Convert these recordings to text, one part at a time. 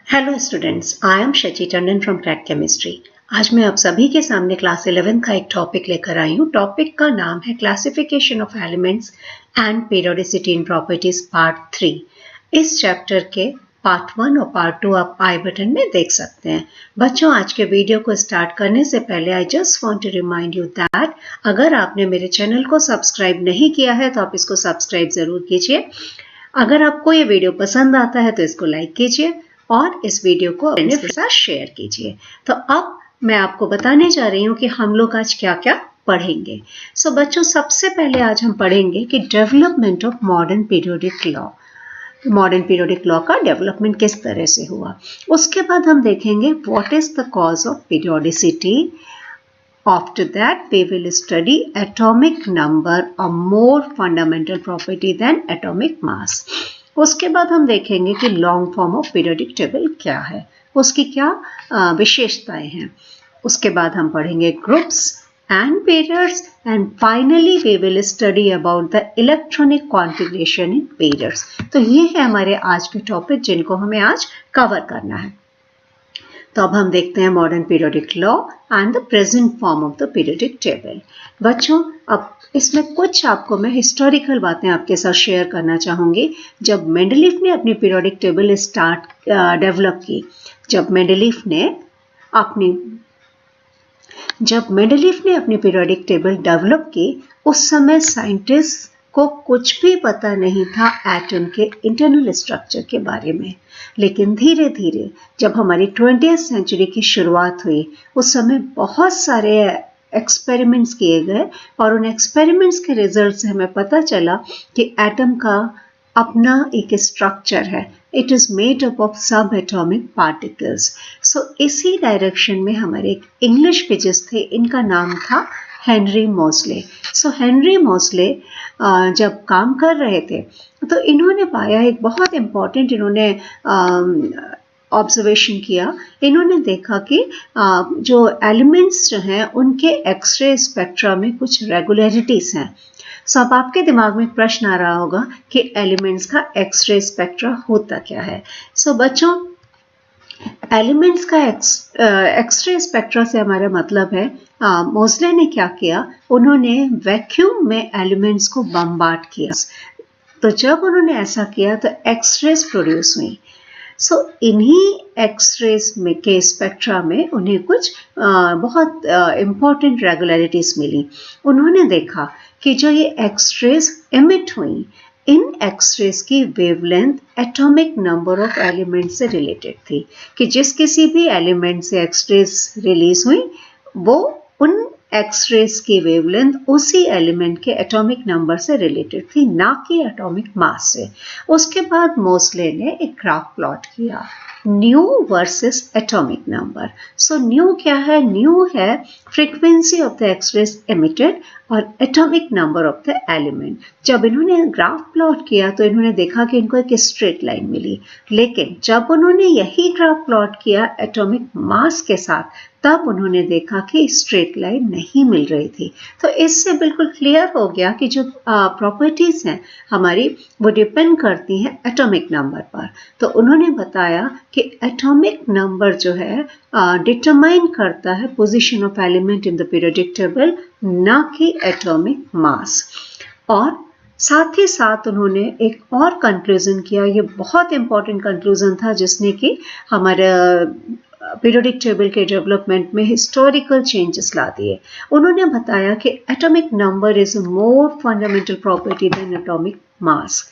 Hello students, I am Shachi Tandon from crack chemistry. आज मैं आप सभी के सामने क्लास 11 का एक टॉपिक लेकर आई हूँ। टॉपिक का नाम है classification of elements and periodicity in properties part 3। इस चैप्टर के पार्ट 1 और पार्ट 2 आप आई बटन में देख सकते हैं। बच्चों, आज के वीडियो को स्टार्ट करने से पहले I just want to remind you that अगर आपने मेरे चैनल को सब्सक्राइब नहीं किया है तो आप इसको सब्सक्राइब जरूर कीजिए। अगर आपको ये वीडियो पसंद आता है तो इसको लाइक कीजिए और इस वीडियो को अपने के साथ शेयर कीजिए। तो अब मैं आपको बताने जा रही हूँ कि हम लोग आज क्या क्या पढ़ेंगे। सो बच्चों, सबसे पहले आज हम पढ़ेंगे कि development of modern periodic law. Modern periodic law का डेवलपमेंट किस तरह से हुआ। उसके बाद हम देखेंगे what is the cause of periodicity. After that, we will study atomic number, a more fundamental property than atomic mass. उसके बाद हम देखेंगे कि long form of periodic table क्या है, उसकी क्या विशेषताएं हैं। उसके बाद हम पढ़ेंगे groups and pairs and finally we will study about the electronic configuration in pairs. तो ये है हमारे आज के टॉपिक जिनको हमें आज कवर करना है। तो अब हम देखते हैं modern periodic law and the present form of the periodic table. बच्चों, अब इसमें कुछ आपको मैं हिस्टोरिकल बातें आपके साथ शेयर करना चाहूँगी। जब मेंडलीफ ने अपनी पीरियोडिक टेबल डेवलप की, जब मेंडलीफ ने अपनी पीरियोडिक टेबल डेवलप की, उस समय साइंटिस्ट को कुछ भी पता नहीं था एटम के इंटरनल स्ट्रक्चर के बारे में। लेकिन धीरे धीरे जब हमारी 20th सेंचुरी की शुरुआत हुई, उस समय बहुत सारे एक्सपेरिमेंट्स किए गए और उन एक्सपेरिमेंट्स के रिजल्ट से हमें पता चला कि एटम का अपना एक स्ट्रक्चर है। It is made up of सब एटॉमिक पार्टिकल्स। सो इसी डायरेक्शन में हमारे एक इंग्लिश फिजिसिस्ट थे, इनका नाम था हेनरी मोसले। सो हेनरी मोसले जब काम कर रहे थे तो इन्होंने पाया एक बहुत इम्पॉर्टेंट इन्होंने ऑब्जर्वेशन किया। इन्होंने देखा कि जो एलिमेंट्स जो हैं उनके एक्सरे स्पेक्ट्रा में कुछ रेगुलरिटीज हैं। सो अब आपके दिमाग में एक प्रश्न आ रहा होगा कि एलिमेंट्स का एक्सरे स्पेक्ट्रा होता क्या है। सो बच्चों, एलिमेंट्स का एक्सरे स्पेक्ट्रा से हमारा मतलब है, मोसले ने क्या किया, उन्होंने वैक्यूम में एलिमेंट्स को बम्बार्ड किया। तो जब उन्होंने ऐसा किया तो एक्सरेज प्रोड्यूस हुई। सो इन्हीं एक्सरेज में के स्पेक्ट्रा में उन्हें कुछ बहुत इम्पॉर्टेंट रेगुलरिटीज मिली। उन्होंने देखा कि जो ये एक्सरेज एमिट हुई, इन एक्सरेज की wavelength atomic number of element से रिलेटेड थी। कि जिस किसी भी एलिमेंट से एक्सरेज रिलीज हुई, वो उन एक्सरेज की वेवलेंथ उसी एलिमेंट के एटॉमिक नंबर से रिलेटेड थी, ना कि एटॉमिक मास से। उसके बाद मोसले ने एक ग्राफ प्लॉट किया, nu versus atomic number. So nu क्या है? न्यू है frequency of the X rays emitted और atomic number of the element. जब इन्होंने ग्राफ प्लॉट किया तो इन्होंने देखा कि इनको एक स्ट्रेट लाइन मिली। लेकिन जब उन्होंने यही ग्राफ प्लॉट किया एटॉमिक मास के साथ, तब उन्होंने देखा कि स्ट्रेट लाइन नहीं मिल रही थी। तो इससे बिल्कुल क्लियर हो गया कि जो प्रॉपर्टीज हैं हमारी, वो डिपेंड करती हैं एटॉमिक नंबर पर। तो उन्होंने बताया कि एटॉमिक नंबर जो है डिटरमाइन करता है position of element in the periodic table, ना कि एटॉमिक मास। और साथ ही साथ उन्होंने एक और कंक्लूजन किया, ये बहुत इंपॉर्टेंट कंक्लूजन था जिसने कि हमारे पीरियोडिक टेबल के डेवलपमेंट में हिस्टोरिकल चेंजेस ला दिए। उन्होंने बताया कि atomic number is a more fundamental property than atomic mass.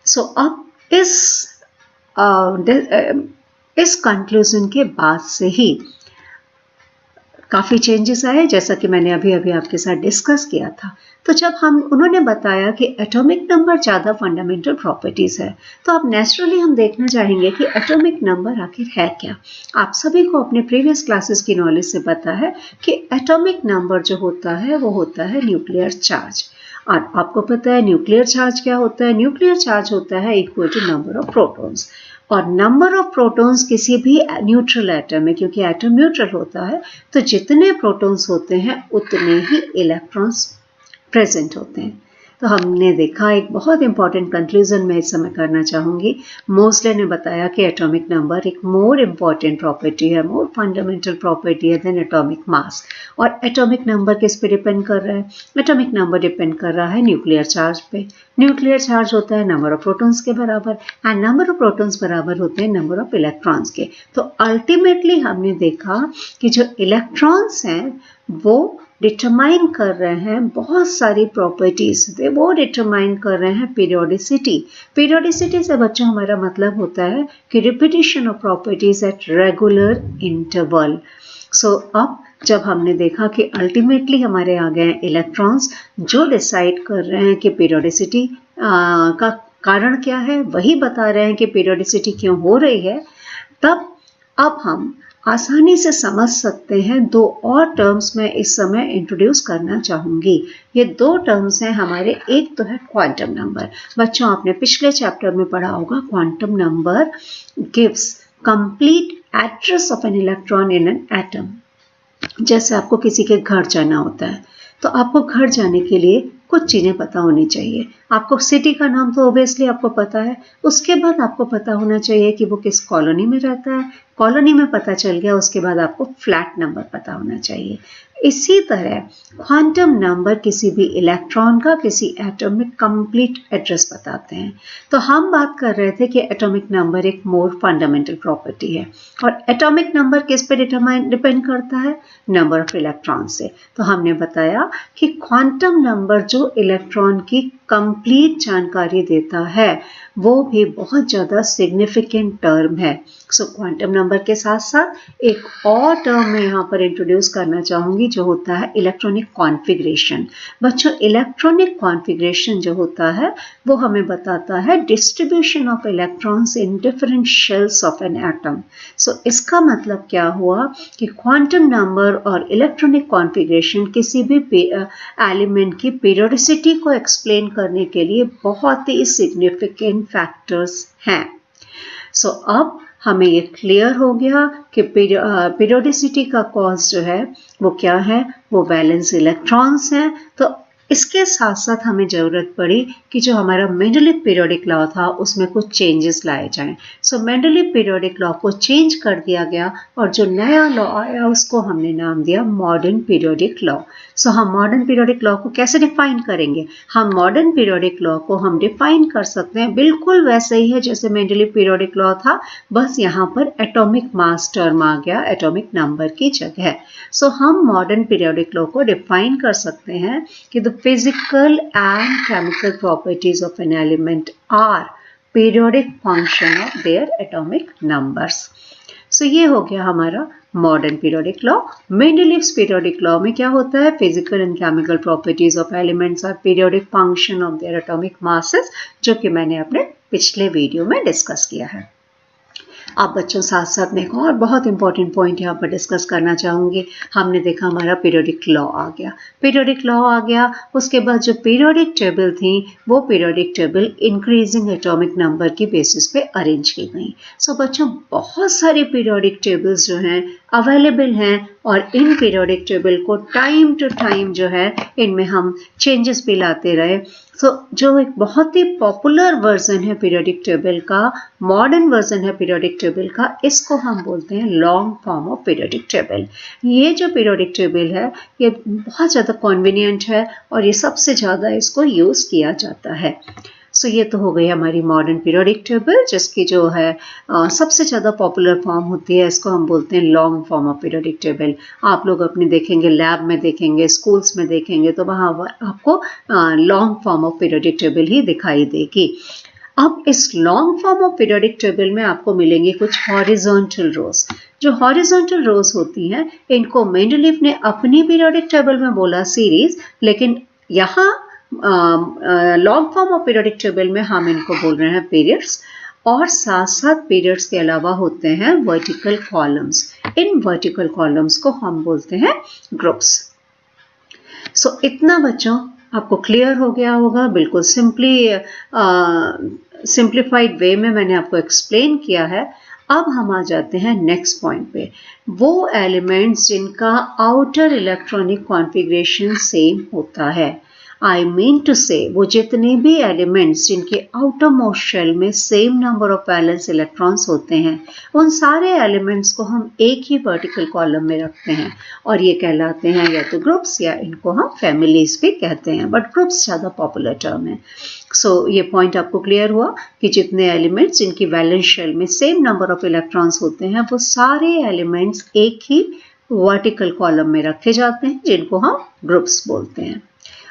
So अब इस कंक्लूजन के बाद से ही काफ़ी चेंजेस आए, जैसा कि मैंने अभी आपके साथ डिस्कस किया था। तो जब उन्होंने बताया कि एटॉमिक नंबर ज़्यादा फंडामेंटल प्रॉपर्टीज़ है, तो अब नेचुरली हम देखना चाहेंगे कि एटॉमिक नंबर आखिर है क्या। आप सभी को अपने प्रीवियस क्लासेस की नॉलेज से पता है कि एटॉमिक नंबर जो होता है वो होता है न्यूक्लियर चार्ज। और आपको पता है न्यूक्लियर चार्ज क्या होता है? न्यूक्लियर चार्ज होता है equal to number of protons. और नंबर ऑफ प्रोटॉन्स किसी भी न्यूट्रल एटम में, क्योंकि एटम न्यूट्रल होता है, तो जितने प्रोटॉन्स होते हैं उतने ही इलेक्ट्रॉन्स प्रेजेंट होते हैं। तो हमने देखा एक बहुत इंपॉर्टेंट कंक्लूजन मैं इस समय करना चाहूँगी। मोसले ने बताया कि एटॉमिक नंबर एक मोर इम्पॉर्टेंट प्रॉपर्टी है, मोर फंडामेंटल प्रॉपर्टी है देन एटॉमिक मास। और एटॉमिक नंबर किस पे डिपेंड कर रहा है? एटॉमिक नंबर डिपेंड कर रहा है न्यूक्लियर चार्ज पे। न्यूक्लियर चार्ज होता है नंबर ऑफ प्रोटॉन्स के बराबर एंड नंबर ऑफ प्रोटॉन्स बराबर होते हैं नंबर ऑफ इलेक्ट्रॉन्स के। तो अल्टीमेटली हमने देखा कि जो इलेक्ट्रॉन्स हैं वो डिटरमाइन कर रहे हैं बहुत सारी प्रॉपर्टीज, वो डिटरमाइन कर रहे हैं पीरियोडिसिटी। पीरियोडिसिटी से बच्चों हमारा मतलब होता है कि repetition of properties at regular interval. So अब जब हमने देखा कि अल्टीमेटली हमारे आ गए इलेक्ट्रॉन्स जो डिसाइड कर रहे हैं कि पीरियोडिसिटी का कारण क्या है, वही बता रहे हैं कि पीरियोडिसिटी क्यों हो रही है, तब अब हम आसानी से समझ सकते हैं दो और टर्म्स मैं इस समय इंट्रोड्यूस करना चाहूँगी। ये दो टर्म्स हैं हमारे, एक तो है क्वांटम नंबर। बच्चों आपने पिछले चैप्टर में पढ़ा होगा quantum number gives complete address of an electron in an atom. जैसे आपको किसी के घर जाना होता है तो आपको घर जाने के लिए कुछ चीज़ें पता होनी चाहिए। आपको सिटी का नाम तो ओबियसली आपको पता है, उसके बाद आपको पता होना चाहिए कि वो किस कॉलोनी में रहता है। कॉलोनी में पता चल गया, उसके बाद आपको फ्लैट नंबर पता होना चाहिए। इसी तरह क्वांटम नंबर किसी भी इलेक्ट्रॉन का किसी एटम में कंप्लीट एड्रेस बताते हैं। तो हम बात कर रहे थे कि एटॉमिक नंबर एक मोर फंडामेंटल प्रॉपर्टी है और एटॉमिक नंबर किस पे डिपेंड करता है? नंबर ऑफ इलेक्ट्रॉन से। तो हमने बताया कि क्वांटम नंबर जो इलेक्ट्रॉन की कंप्लीट जानकारी देता है वो भी बहुत ज़्यादा सिग्निफिकेंट टर्म है। सो क्वांटम नंबर के साथ साथ एक और टर्म मैं यहाँ पर इंट्रोड्यूस करना चाहूँगी जो होता है इलेक्ट्रॉनिक कॉन्फ़िगरेशन। बच्चों इलेक्ट्रॉनिक कॉन्फ़िगरेशन जो होता है वो हमें बताता है distribution of electrons in different shells of an atom. So इसका मतलब क्या हुआ कि क्वांटम नंबर और इलेक्ट्रॉनिक कॉन्फ़िगरेशन किसी भी एलिमेंट की पीरियोडिसिटी को एक्सप्लेन करने के लिए बहुत ही सिग्निफिकेंट फैक्टर्स हैं। सो अब हमें ये क्लियर हो गया कि पीरियोडिसिटी का कॉज जो है वो क्या है, वो वैलेंस इलेक्ट्रॉन्स हैं। तो इसके साथ साथ हमें ज़रूरत पड़ी कि जो हमारा मेंडलीव पीरियोडिक लॉ था उसमें कुछ चेंजेस लाए जाएं। सो मेंडलीव पीरियोडिक लॉ को चेंज कर दिया गया और जो नया लॉ आया उसको हमने नाम दिया मॉडर्न पीरियोडिक लॉ। सो हम मॉडर्न पीरियोडिक लॉ को कैसे डिफाइन करेंगे? हम मॉडर्न पीरियोडिक लॉ को हम डिफाइन कर सकते हैं बिल्कुल वैसे ही है जैसे मेंडलीव पीरियोडिक लॉ था, बस यहाँ पर एटॉमिक मास टर्म आ गया एटॉमिक नंबर की जगह। सो हम मॉडर्न पीरियोडिक लॉ को डिफाइन कर सकते हैं कि the physical and chemical properties of an element are periodic function of their atomic numbers. So ये हो गया हमारा modern periodic law. Mendeleev's periodic law में क्या होता है? Physical and chemical properties of elements are periodic function of their atomic masses, जो कि मैंने अपने पिछले वीडियो में डिस्कस किया है। अब बच्चों साथ साथ में एक और बहुत इंपॉर्टेंट पॉइंट यहाँ पर डिस्कस करना चाहूँगी। हमने देखा हमारा पीरियोडिक लॉ आ गया, पीरियोडिक लॉ आ गया, उसके बाद जो पीरियोडिक टेबल थी वो periodic table increasing atomic number की बेसिस पे अरेंज की गई। सो बच्चों बहुत सारी पीरियोडिक टेबल्स जो हैं अवेलेबल हैं और इन पीरियोडिक टेबल को टाइम टू टाइम जो है इनमें हम चेंजेस भी लाते रहे। सो जो एक बहुत ही पॉपुलर वर्जन है पीरियोडिक टेबल का, मॉडर्न वर्जन है पीरियोडिक टेबल का, इसको हम बोलते हैं long form of periodic table. ये जो पीरियोडिक टेबल है ये बहुत ज़्यादा कन्वीनियंट है और ये सबसे ज़्यादा इसको यूज़ किया जाता है। सो ये तो हो गई हमारी मॉडर्न पीरियोडिक टेबल, जिसकी जो है सबसे ज़्यादा पॉपुलर फॉर्म होती है, इसको हम बोलते हैं long form of periodic table. आप लोग अपने देखेंगे लैब में देखेंगे, स्कूल्स में देखेंगे तो वहाँ आपको long form of periodic table ही दिखाई देगी। अब इस long form of periodic table में आपको मिलेंगी कुछ हॉरिजॉन्टल रोज। जो हॉरिजॉन्टल रोज होती हैं इनको मेंडलीव ने अपनी पीरियोडिक टेबल में बोला सीरीज, लेकिन यहाँ long form of periodic table में हम इनको बोल रहे हैं पीरियड्स। और साथ साथ पीरियड्स के अलावा होते हैं vertical columns. In vertical columns को हम बोलते हैं ग्रुप्स। सो इतना बच्चों आपको क्लियर हो गया होगा, बिल्कुल सिंप्लीफाइड वे में मैंने आपको एक्सप्लेन किया है। अब हम आ जाते हैं नेक्स्ट पॉइंट पे, वो एलिमेंट्स जिनका आउटर इलेक्ट्रॉनिक कॉन्फ़िगरेशन सेम होता है। आई मीन टू से वो जितने भी एलिमेंट्स जिनके आउटर मोस्ट शेल में same number of valence electrons होते हैं, उन सारे एलिमेंट्स को हम एक ही वर्टिकल कॉलम में रखते हैं और ये कहलाते हैं या तो ग्रुप्स या इनको हम फैमिलीज भी कहते हैं, बट ग्रुप्स ज़्यादा पॉपुलर टर्म है। सो ये पॉइंट आपको क्लियर हुआ कि जितने एलिमेंट्स जिनकी वैलेंस शेल में सेम नंबर ऑफ इलेक्ट्रॉन्स होते हैं वो सारे एलिमेंट्स एक ही वर्टिकल कॉलम में रखे जाते हैं, जिनको हम ग्रुप्स बोलते हैं।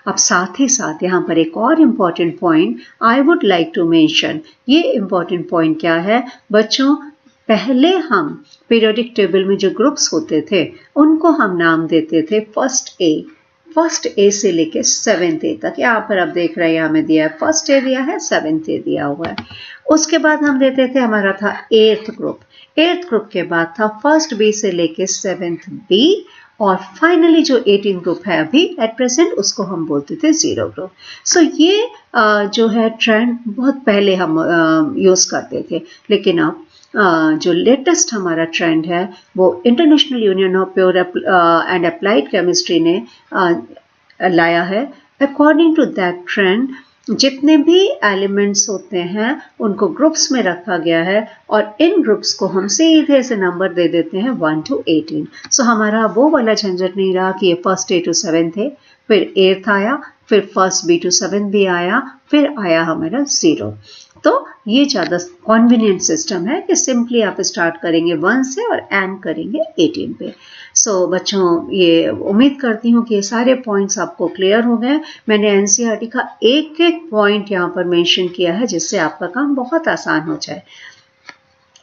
अब साथ ही साथ यहाँ पर एक और important point I would like to mention. ये इम्पॉर्टेंट पॉइंट क्या है बच्चों, पहले हम पीरियोडिक टेबल में जो ग्रुप्स होते थे उनको हम नाम देते थे फर्स्ट ए से लेके 7th ए तक। यहाँ पर आप देख रहे हैं हमें दिया है फर्स्ट ए दिया है, 7th ए दिया हुआ है। उसके बाद हम देते थे हमारा था 8th ग्रुप के बाद था फर्स्ट बी से लेके 7th बी और फाइनली जो 18 ग्रुप है अभी एट प्रेजेंट उसको हम बोलते थे 0 ग्रुप। सो ये जो है ट्रेंड बहुत पहले हम यूज़ करते थे, लेकिन अब जो लेटेस्ट हमारा ट्रेंड है वो international union of pure and applied chemistry ने लाया है। अकॉर्डिंग टू दैट ट्रेंड जितने भी एलिमेंट्स होते हैं उनको ग्रुप्स में रखा गया है और इन ग्रुप्स को हम सीधे से नंबर दे देते हैं 1 to 18। सो हमारा वो वाला झंझट नहीं रहा कि ये फर्स्ट ए टू 7th है, फिर 8th आया, फिर फर्स्ट बी टू 7th भी आया, फिर आया हमारा 0। तो ये ज़्यादा कन्वीनियंट सिस्टम है कि सिंपली आप स्टार्ट करेंगे 1 से और एंड करेंगे 18 पे। सो बच्चों ये उम्मीद करती हूँ कि ये सारे पॉइंट्स आपको क्लियर हो गए। मैंने एनसीईआरटी का एक एक पॉइंट यहाँ पर मेंशन किया है जिससे आपका काम बहुत आसान हो जाए।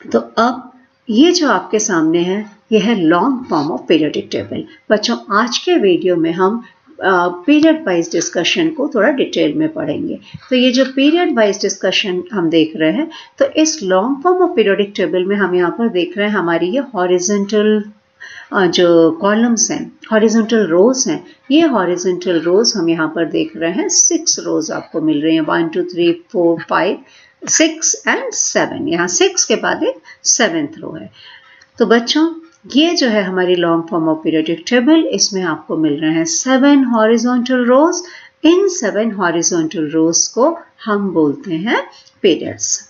तो अब ये जो आपके सामने है ये है long form of periodic table. बच्चों आज के वीडियो में हम पीरियड वाइज डिस्कशन को थोड़ा डिटेल में पढ़ेंगे। तो ये जो पीरियड वाइज डिस्कशन हम देख रहे हैं, तो इस long form of periodic table में हम यहाँ पर देख रहे हैं हमारी ये हॉरिजॉन्टल जो कॉलम्स हैं, हॉरिजॉन्टल रोज हैं, ये हॉरिजॉन्टल रोज हम यहाँ पर देख रहे हैं 6 रोज आपको मिल रही हैं, 1 2 3 4 5 6 एंड 7। यहाँ 6 के बाद एक 7th रो है। तो बच्चों ये जो है हमारी long form of periodic table, इसमें आपको मिल रहे हैं 7 हॉरिजॉन्टल रोज। इन 7 हॉरिजॉन्टल रोज को हम बोलते हैं पीरियड्स।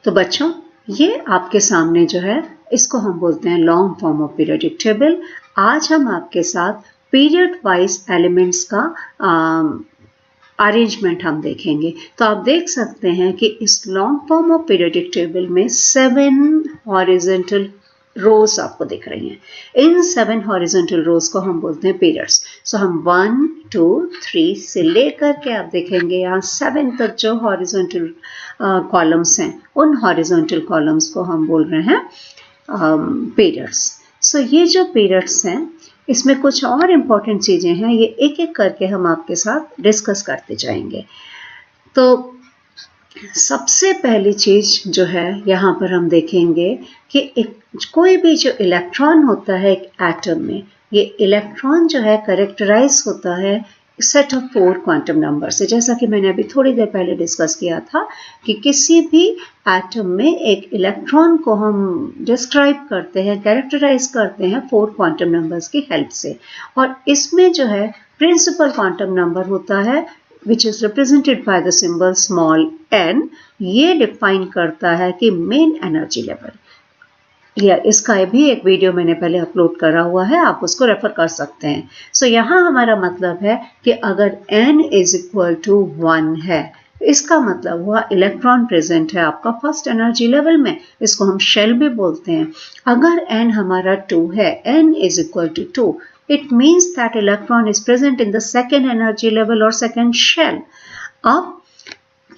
तो बच्चों ये आपके सामने जो है इसको हम बोलते हैं long form of periodic table. आज हम आपके साथ पीरियड वाइज एलिमेंट्स का अरेंजमेंट हम देखेंगे। तो आप देख सकते हैं कि इस long form of periodic table में 7 हॉरिजॉन्टल रोज आपको दिख रही हैं। इन 7 हॉरिजॉन्टल रोज को हम बोलते हैं पीरियड्स। सो हम 1 2 3 से लेकर के आप देखेंगे यहाँ 7 तक जो हॉरिजॉन्टल कॉलम्स हैं उन हॉरिजॉन्टल कॉलम्स को हम बोल रहे हैं पीरियड्स। सो ये जो पीरियड्स हैं इसमें कुछ और इम्पॉर्टेंट चीज़ें हैं, ये एक एक करके हम आपके साथ डिस्कस करते जाएंगे। तो सबसे पहली चीज़ जो है यहाँ पर हम देखेंगे कि कोई भी जो इलेक्ट्रॉन होता है एक एटम में, ये इलेक्ट्रॉन जो है कैरेक्टराइज होता है सेट ऑफ 4 क्वांटम नंबर से। जैसा कि मैंने अभी थोड़ी देर पहले डिस्कस किया था कि किसी भी एटम में एक इलेक्ट्रॉन को हम डिस्क्राइब करते हैं, कैरेक्टराइज करते हैं 4 क्वांटम नंबर्स की हेल्प से। और इसमें जो है प्रिंसिपल क्वांटम नंबर होता है which is represented by the symbol small n। ये डिफाइन करता है कि मेन एनर्जी लेवल, या इसका भी एक वीडियो मैंने पहले अपलोड करा हुआ है, आप उसको रेफर कर सकते हैं। सो यहाँ हमारा मतलब है कि अगर n इज इक्वल टू 1 है, इसका मतलब हुआ इलेक्ट्रॉन प्रेजेंट है आपका फर्स्ट एनर्जी लेवल में, इसको हम शेल भी बोलते हैं। अगर n हमारा 2 है, n is equal to 2, it means that electron is present in the second energy level or second shell। अब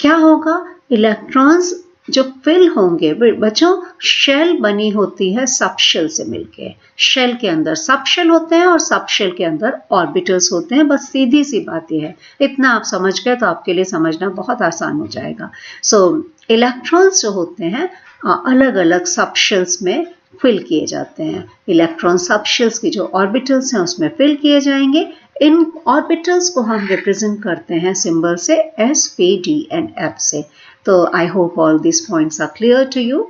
क्या होगा, इलेक्ट्रॉन्स जो फिल होंगे बच्चों, शेल बनी होती है सब शेल से मिलके। शेल के अंदर सब शेल होते हैं और सब शेल के अंदर ऑर्बिटल्स होते हैं। बस सीधी सी बात यह है, इतना आप समझ गए तो आपके लिए समझना बहुत आसान हो जाएगा। सो इलेक्ट्रॉन्स जो होते हैं अलग अलग सब शेल्स में फिल किए जाते हैं। इलेक्ट्रॉन सब शेल्स की जो ऑर्बिटल्स हैं उसमें फिल किए जाएंगे। इन ऑर्बिटल्स को हम रिप्रेजेंट करते हैं सिंबल से S, P, D and F से। तो I hope all this points are clear to you.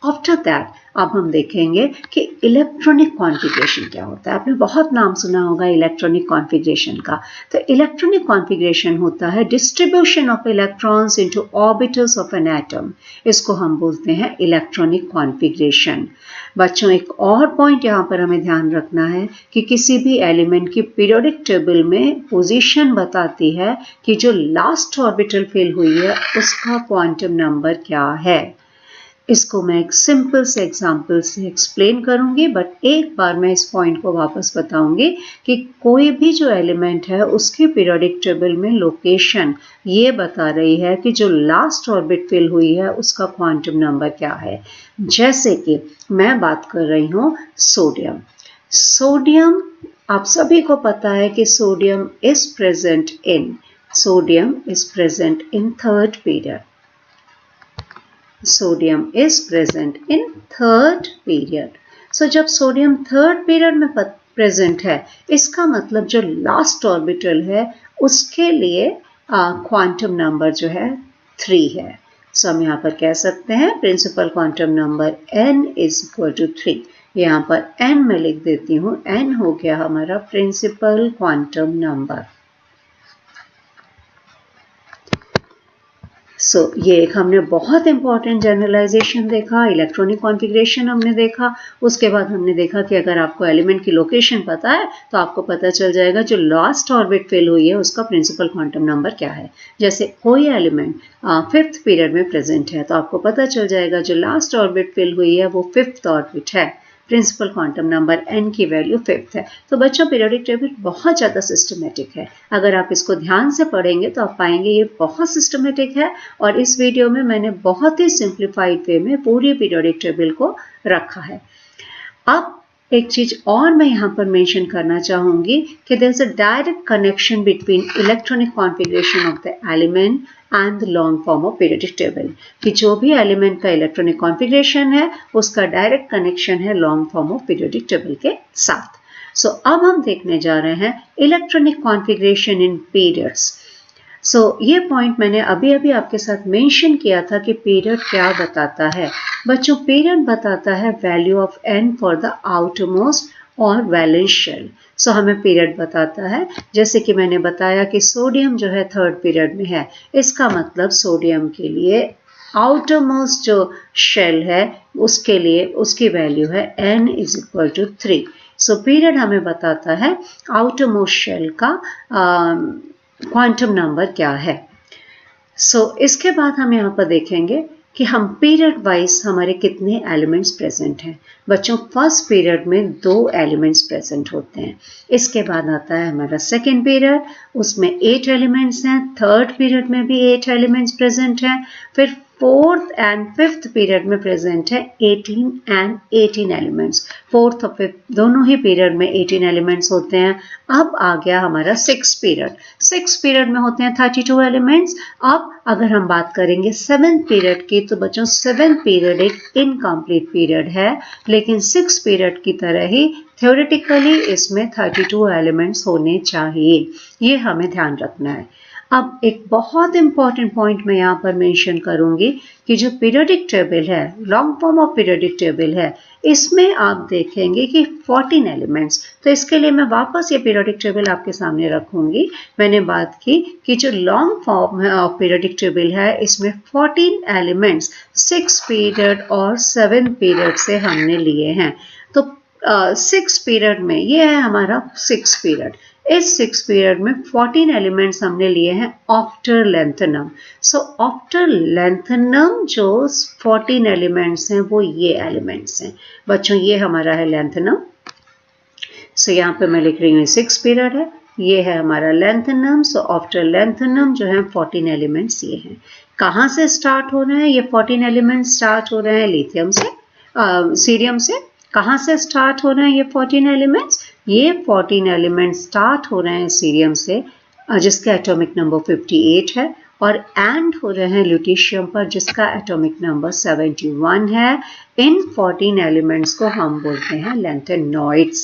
After that अब हम देखेंगे कि इलेक्ट्रॉनिक कॉन्फ़िगरेशन क्या होता है। आपने बहुत नाम सुना होगा इलेक्ट्रॉनिक कॉन्फ़िगरेशन का। तो इलेक्ट्रॉनिक कॉन्फ़िगरेशन होता है distribution of electrons into orbitals of an atom. इसको हम बोलते हैं इलेक्ट्रॉनिक कॉन्फ़िगरेशन। बच्चों, एक और पॉइंट यहाँ पर हमें ध्यान रखना है कि किसी भी एलिमेंट की पीरियोडिक टेबल में पोजीशन बताती है कि जो लास्ट ऑर्बिटल फिल हुई है उसका क्वांटम नंबर क्या है। इसको मैं एक सिंपल से एग्जांपल से एक्सप्लेन करूंगी, बट एक बार मैं इस पॉइंट को वापस बताऊंगी कि कोई भी जो एलिमेंट है उसकी पीरियोडिक टेबल में लोकेशन ये बता रही है कि जो लास्ट ऑर्बिट फिल हुई है उसका क्वांटम नंबर क्या है। जैसे कि मैं बात कर रही हूँ सोडियम। सोडियम, आप सभी को पता है कि sodium is present in third period. Sodium is present in third period. So जब सोडियम थर्ड पीरियड में प्रेजेंट है, इसका मतलब जो लास्ट ऑर्बिटल है उसके लिए क्वांटम नंबर जो है 3 है। सो हम यहाँ पर कह सकते हैं principal quantum number n is equal to 3। यहाँ पर n मैं लिख देती हूँ, n हो गया हमारा प्रिंसिपल क्वांटम नंबर। सो ये एक हमने बहुत इंपॉर्टेंट जनरलाइजेशन देखा, इलेक्ट्रॉनिक कॉन्फ़िगरेशन हमने देखा। उसके बाद हमने देखा कि अगर आपको एलिमेंट की लोकेशन पता है तो आपको पता चल जाएगा जो लास्ट ऑर्बिट फिल हुई है उसका प्रिंसिपल क्वांटम नंबर क्या है। जैसे कोई एलिमेंट 5th पीरियड में प्रेजेंट है तो आपको पता चल जाएगा जो लास्ट ऑर्बिट फिल हुई है वो 5th ऑर्बिट है, प्रिंसिपल क्वांटम नंबर n की वैल्यू 5th है। तो बच्चों, पीरियोडिक टेबल बहुत ज़्यादा सिस्टमेटिक है। अगर आप इसको ध्यान से पढ़ेंगे तो आप पाएंगे ये बहुत सिस्टमेटिक है, और इस वीडियो में मैंने बहुत ही सिंप्लीफाइड वे में पूरी पीरियोडिक टेबल को रखा है। अब एक चीज और मैं यहाँ पर मेंशन करना चाहूंगी कि there is a direct connection between electronic configuration of the element and the long form of periodic table, कि जो भी एलिमेंट का इलेक्ट्रॉनिक कॉन्फ़िगरेशन है उसका डायरेक्ट कनेक्शन है long form of periodic table के साथ। सो अब हम देखने जा रहे हैं इलेक्ट्रॉनिक कॉन्फ़िगरेशन इन पीरियड्स। ये पॉइंट मैंने अभी अभी आपके साथ मेंशन किया था कि पीरियड क्या बताता है। बच्चों, पीरियड बताता है value of n for the outermost और वैलेंस शेल। हमें पीरियड बताता है, जैसे कि मैंने बताया कि सोडियम जो है थर्ड पीरियड में है, इसका मतलब सोडियम के लिए आउटरमोस्ट जो शेल है उसके लिए उसकी वैल्यू है n is equal to 3। Period हमें बताता है आउटरमोस्ट शेल का क्वांटम नंबर क्या है। इसके बाद हम यहाँ पर देखेंगे कि हम पीरियड वाइज हमारे कितने एलिमेंट्स प्रेजेंट हैं। बच्चों, फर्स्ट पीरियड में 2 एलिमेंट्स प्रेजेंट होते हैं। इसके बाद आता है हमारा सेकेंड पीरियड, उसमें 8 एलिमेंट्स हैं। थर्ड पीरियड में भी 8 एलिमेंट्स प्रेजेंट हैं। फिर 4th एंड 5th पीरियड में प्रेजेंट है 18 एलिमेंट्स। 4th और 5th दोनों ही पीरियड में 18 एलिमेंट्स होते हैं। अब आ गया हमारा 6th पीरियड। 6th पीरियड में होते हैं 32 एलिमेंट्स। अब अगर हम बात करेंगे 7th पीरियड की, तो बच्चों 7th पीरियड एक इनकम्प्लीट पीरियड है, लेकिन 6th पीरियड की तरह ही थ्योरेटिकली इसमें 32 एलिमेंट्स होने चाहिए। ये हमें ध्यान रखना है। अब एक बहुत इंपॉर्टेंट पॉइंट मैं यहाँ पर मेंशन करूंगी कि जो पीरियोडिक टेबल है, long form of periodic table है, इसमें आप देखेंगे कि 14 एलिमेंट्स। तो इसके लिए मैं वापस ये पीरियोडिक टेबल आपके सामने रखूंगी। मैंने बात की कि जो long form of periodic table है इसमें 14 एलिमेंट्स 6 पीरियड और 7 पीरियड से हमने लिए हैं। तो 6 पीरियड में ये है हमारा 6 पीरियड। इस 6 पीरियड में 14 एलिमेंट्स हमने लिए हैं आफ्टर लेंथनम। आफ्टर लेंथनम जो 14 एलिमेंट्स हैं वो ये एलिमेंट्स हैं। बच्चों, ये हमारा है लेंथनम। यहाँ पे मैं लिख रही हूँ 6 पीरियड है, ये है हमारा लेंथनम। आफ्टर लेंथनम जो है 14 एलिमेंट्स ये हैं। कहाँ से स्टार्ट हो रहे हैं ये 14 एलिमेंट्स? स्टार्ट हो रहे हैं लिथियम से, सीरियम से। कहाँ से स्टार्ट हो रहे हैं ये 14 एलिमेंट्स? ये 14 एलिमेंट्स स्टार्ट हो रहे हैं सीरियम से, जिसका एटॉमिक नंबर 58 है, और एंड हो रहे हैं ल्यूटीशियम पर जिसका एटॉमिक नंबर 71 है। इन 14 एलिमेंट्स को हम बोलते हैं लैंथेनॉइड्स।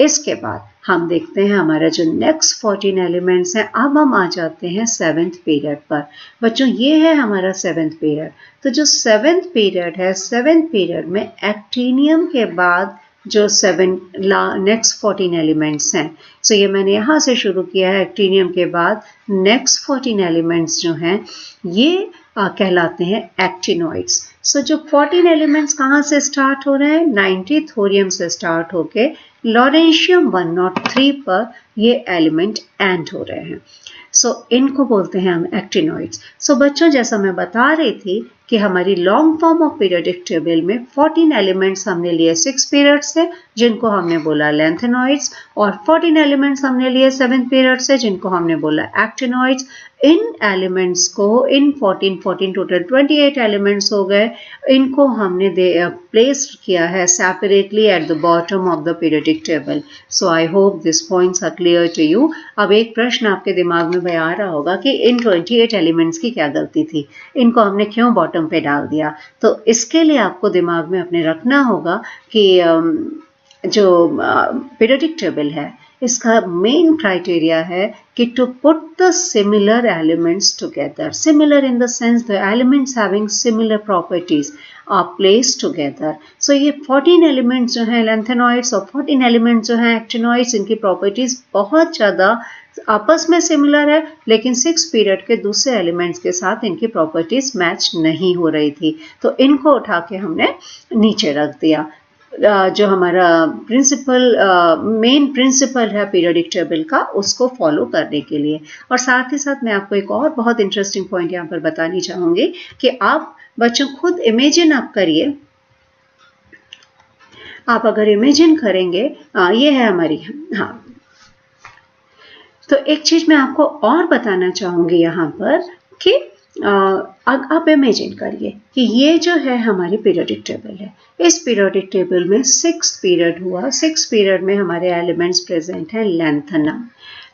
इसके बाद हम देखते हैं हमारा जो नेक्स्ट 14 एलिमेंट्स हैं। अब हम आ जाते हैं 7th पीरियड पर। बच्चों ये है हमारा 7th पीरियड। तो जो 7th पीरियड है, 7th पीरियड में एक्टिनियम के बाद जो नेक्स्ट 14 एलिमेंट्स हैं, सो ये मैंने यहाँ से शुरू किया है। एक्टिनियम के बाद नेक्स्ट 14 एलिमेंट्स जो हैं ये कहलाते हैं एक्टिनॉइड्स। सो जो 14 एलिमेंट्स कहाँ से स्टार्ट हो रहे हैं? 90 थोरियम से स्टार्ट होके लॉरेंशियम 103 पर ये एलिमेंट एंड हो रहे हैं। सो इनको बोलते हैं हम एक्टिनॉइड्स। सो बच्चों जैसा मैं बता रही थी कि हमारी long form of periodic table में 14 एलिमेंट्स हमने लिए 6 पीरियड से, जिनको हमने बोला लेंथेनॉइड्स, और 14 एलिमेंट्स हमने लिए 7 पीरियड से, जिनको हमने बोला एक्टिनॉइड्स। इन एलिमेंट्स को इन 14 टोटल 28 एलिमेंट्स हो गए। इनको हमने प्लेस किया है separately at the bottom of the periodic table. So I hope this points are clear to you. अब एक प्रश्न आपके दिमाग में आ रहा होगा कि इन 28 एलिमेंट्स की क्या गलती थी, इनको हमने क्यों बॉटम पे डाल दिया? तो इसके लिए आपको दिमाग में अपने रखना होगा कि जो पीरियोडिक टेबल है इसका मेन क्राइटेरिया है कि to put the similar elements together, similar in the sense the elements having similar properties are placed together. So ये 14 एलिमेंट्स जो हैं लेंथेनॉइड्स और 14 एलिमेंट्स जो हैं एक्टिनॉइड्स, इनकी प्रॉपर्टीज बहुत ज़्यादा आपस में सिमिलर है, लेकिन 6 पीरियड के दूसरे एलिमेंट्स के साथ इनकी प्रॉपर्टीज मैच नहीं हो रही थी। तो इनको उठा के हमने नीचे रख दिया। जो हमारा मेन प्रिंसिपल है पीरियोडिक टेबल का, उसको फॉलो करने के लिए। और साथ ही साथ मैं आपको एक और बहुत इंटरेस्टिंग पॉइंट यहाँ पर बतानी चाहूँगी कि आप बच्चों खुद इमेजिन आप करिए। आप अगर इमेजिन करेंगे, ये है हमारी, हाँ, तो एक चीज मैं आपको और बताना चाहूँगी यहाँ पर कि आप इमेजिन करिए कि ये जो है हमारी पीरियोडिक टेबल है। इस पीरियोडिक टेबल में 6 पीरियड हुआ। 6 पीरियड में हमारे एलिमेंट्स प्रेजेंट हैं लेंथेनम।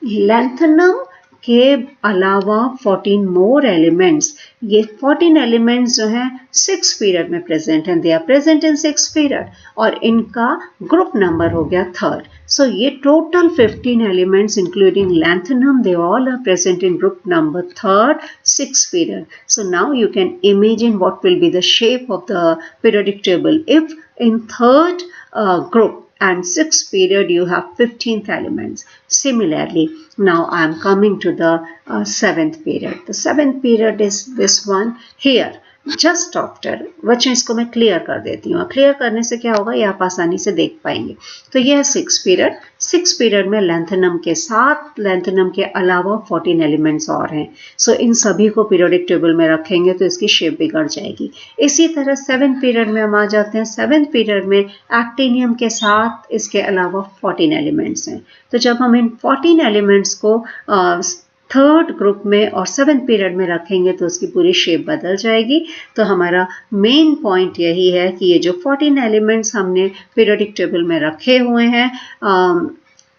लेंथेनम के अलावा 14 मोर एलिमेंट्स, ये 14 एलिमेंट्स जो हैं 6 पीरियड में प्रेजेंट हैं। They are present in 6 period और इनका ग्रुप नंबर हो गया 3rd। So ये total 15 elements including lanthanum, they all are present in group number 3rd 6 period. So now you can imagine what will be the shape of the periodic table if in 3rd group and 6th period you have 15th elements. Similarly, now I am coming to the 7th period. The 7th period is this one here. Just after, बच्चों इसको मैं clear कर देती हूँ। Clear करने से क्या होगा, ये आप आसानी से देख पाएंगे। तो यह है 6 पीरियड। 6 पीरियड में लेंथेनम के साथ, लेंथेनम के अलावा 14 एलिमेंट्स और हैं। सो इन सभी को पीरियोडिक टेबल में रखेंगे तो इसकी शेप बिगड़ जाएगी। इसी तरह 7th पीरियड में हम आ जाते हैं। 7th पीरियड में एक्टिनियम के साथ इसके अलावा 14 एलिमेंट्स हैं। तो जब हम इन 14 एलिमेंट्स को 3rd ग्रुप में और 7th पीरियड में रखेंगे तो उसकी पूरी शेप बदल जाएगी। तो हमारा मेन पॉइंट यही है कि ये जो 14 एलिमेंट्स हमने पीरियोडिक टेबल में रखे हुए हैं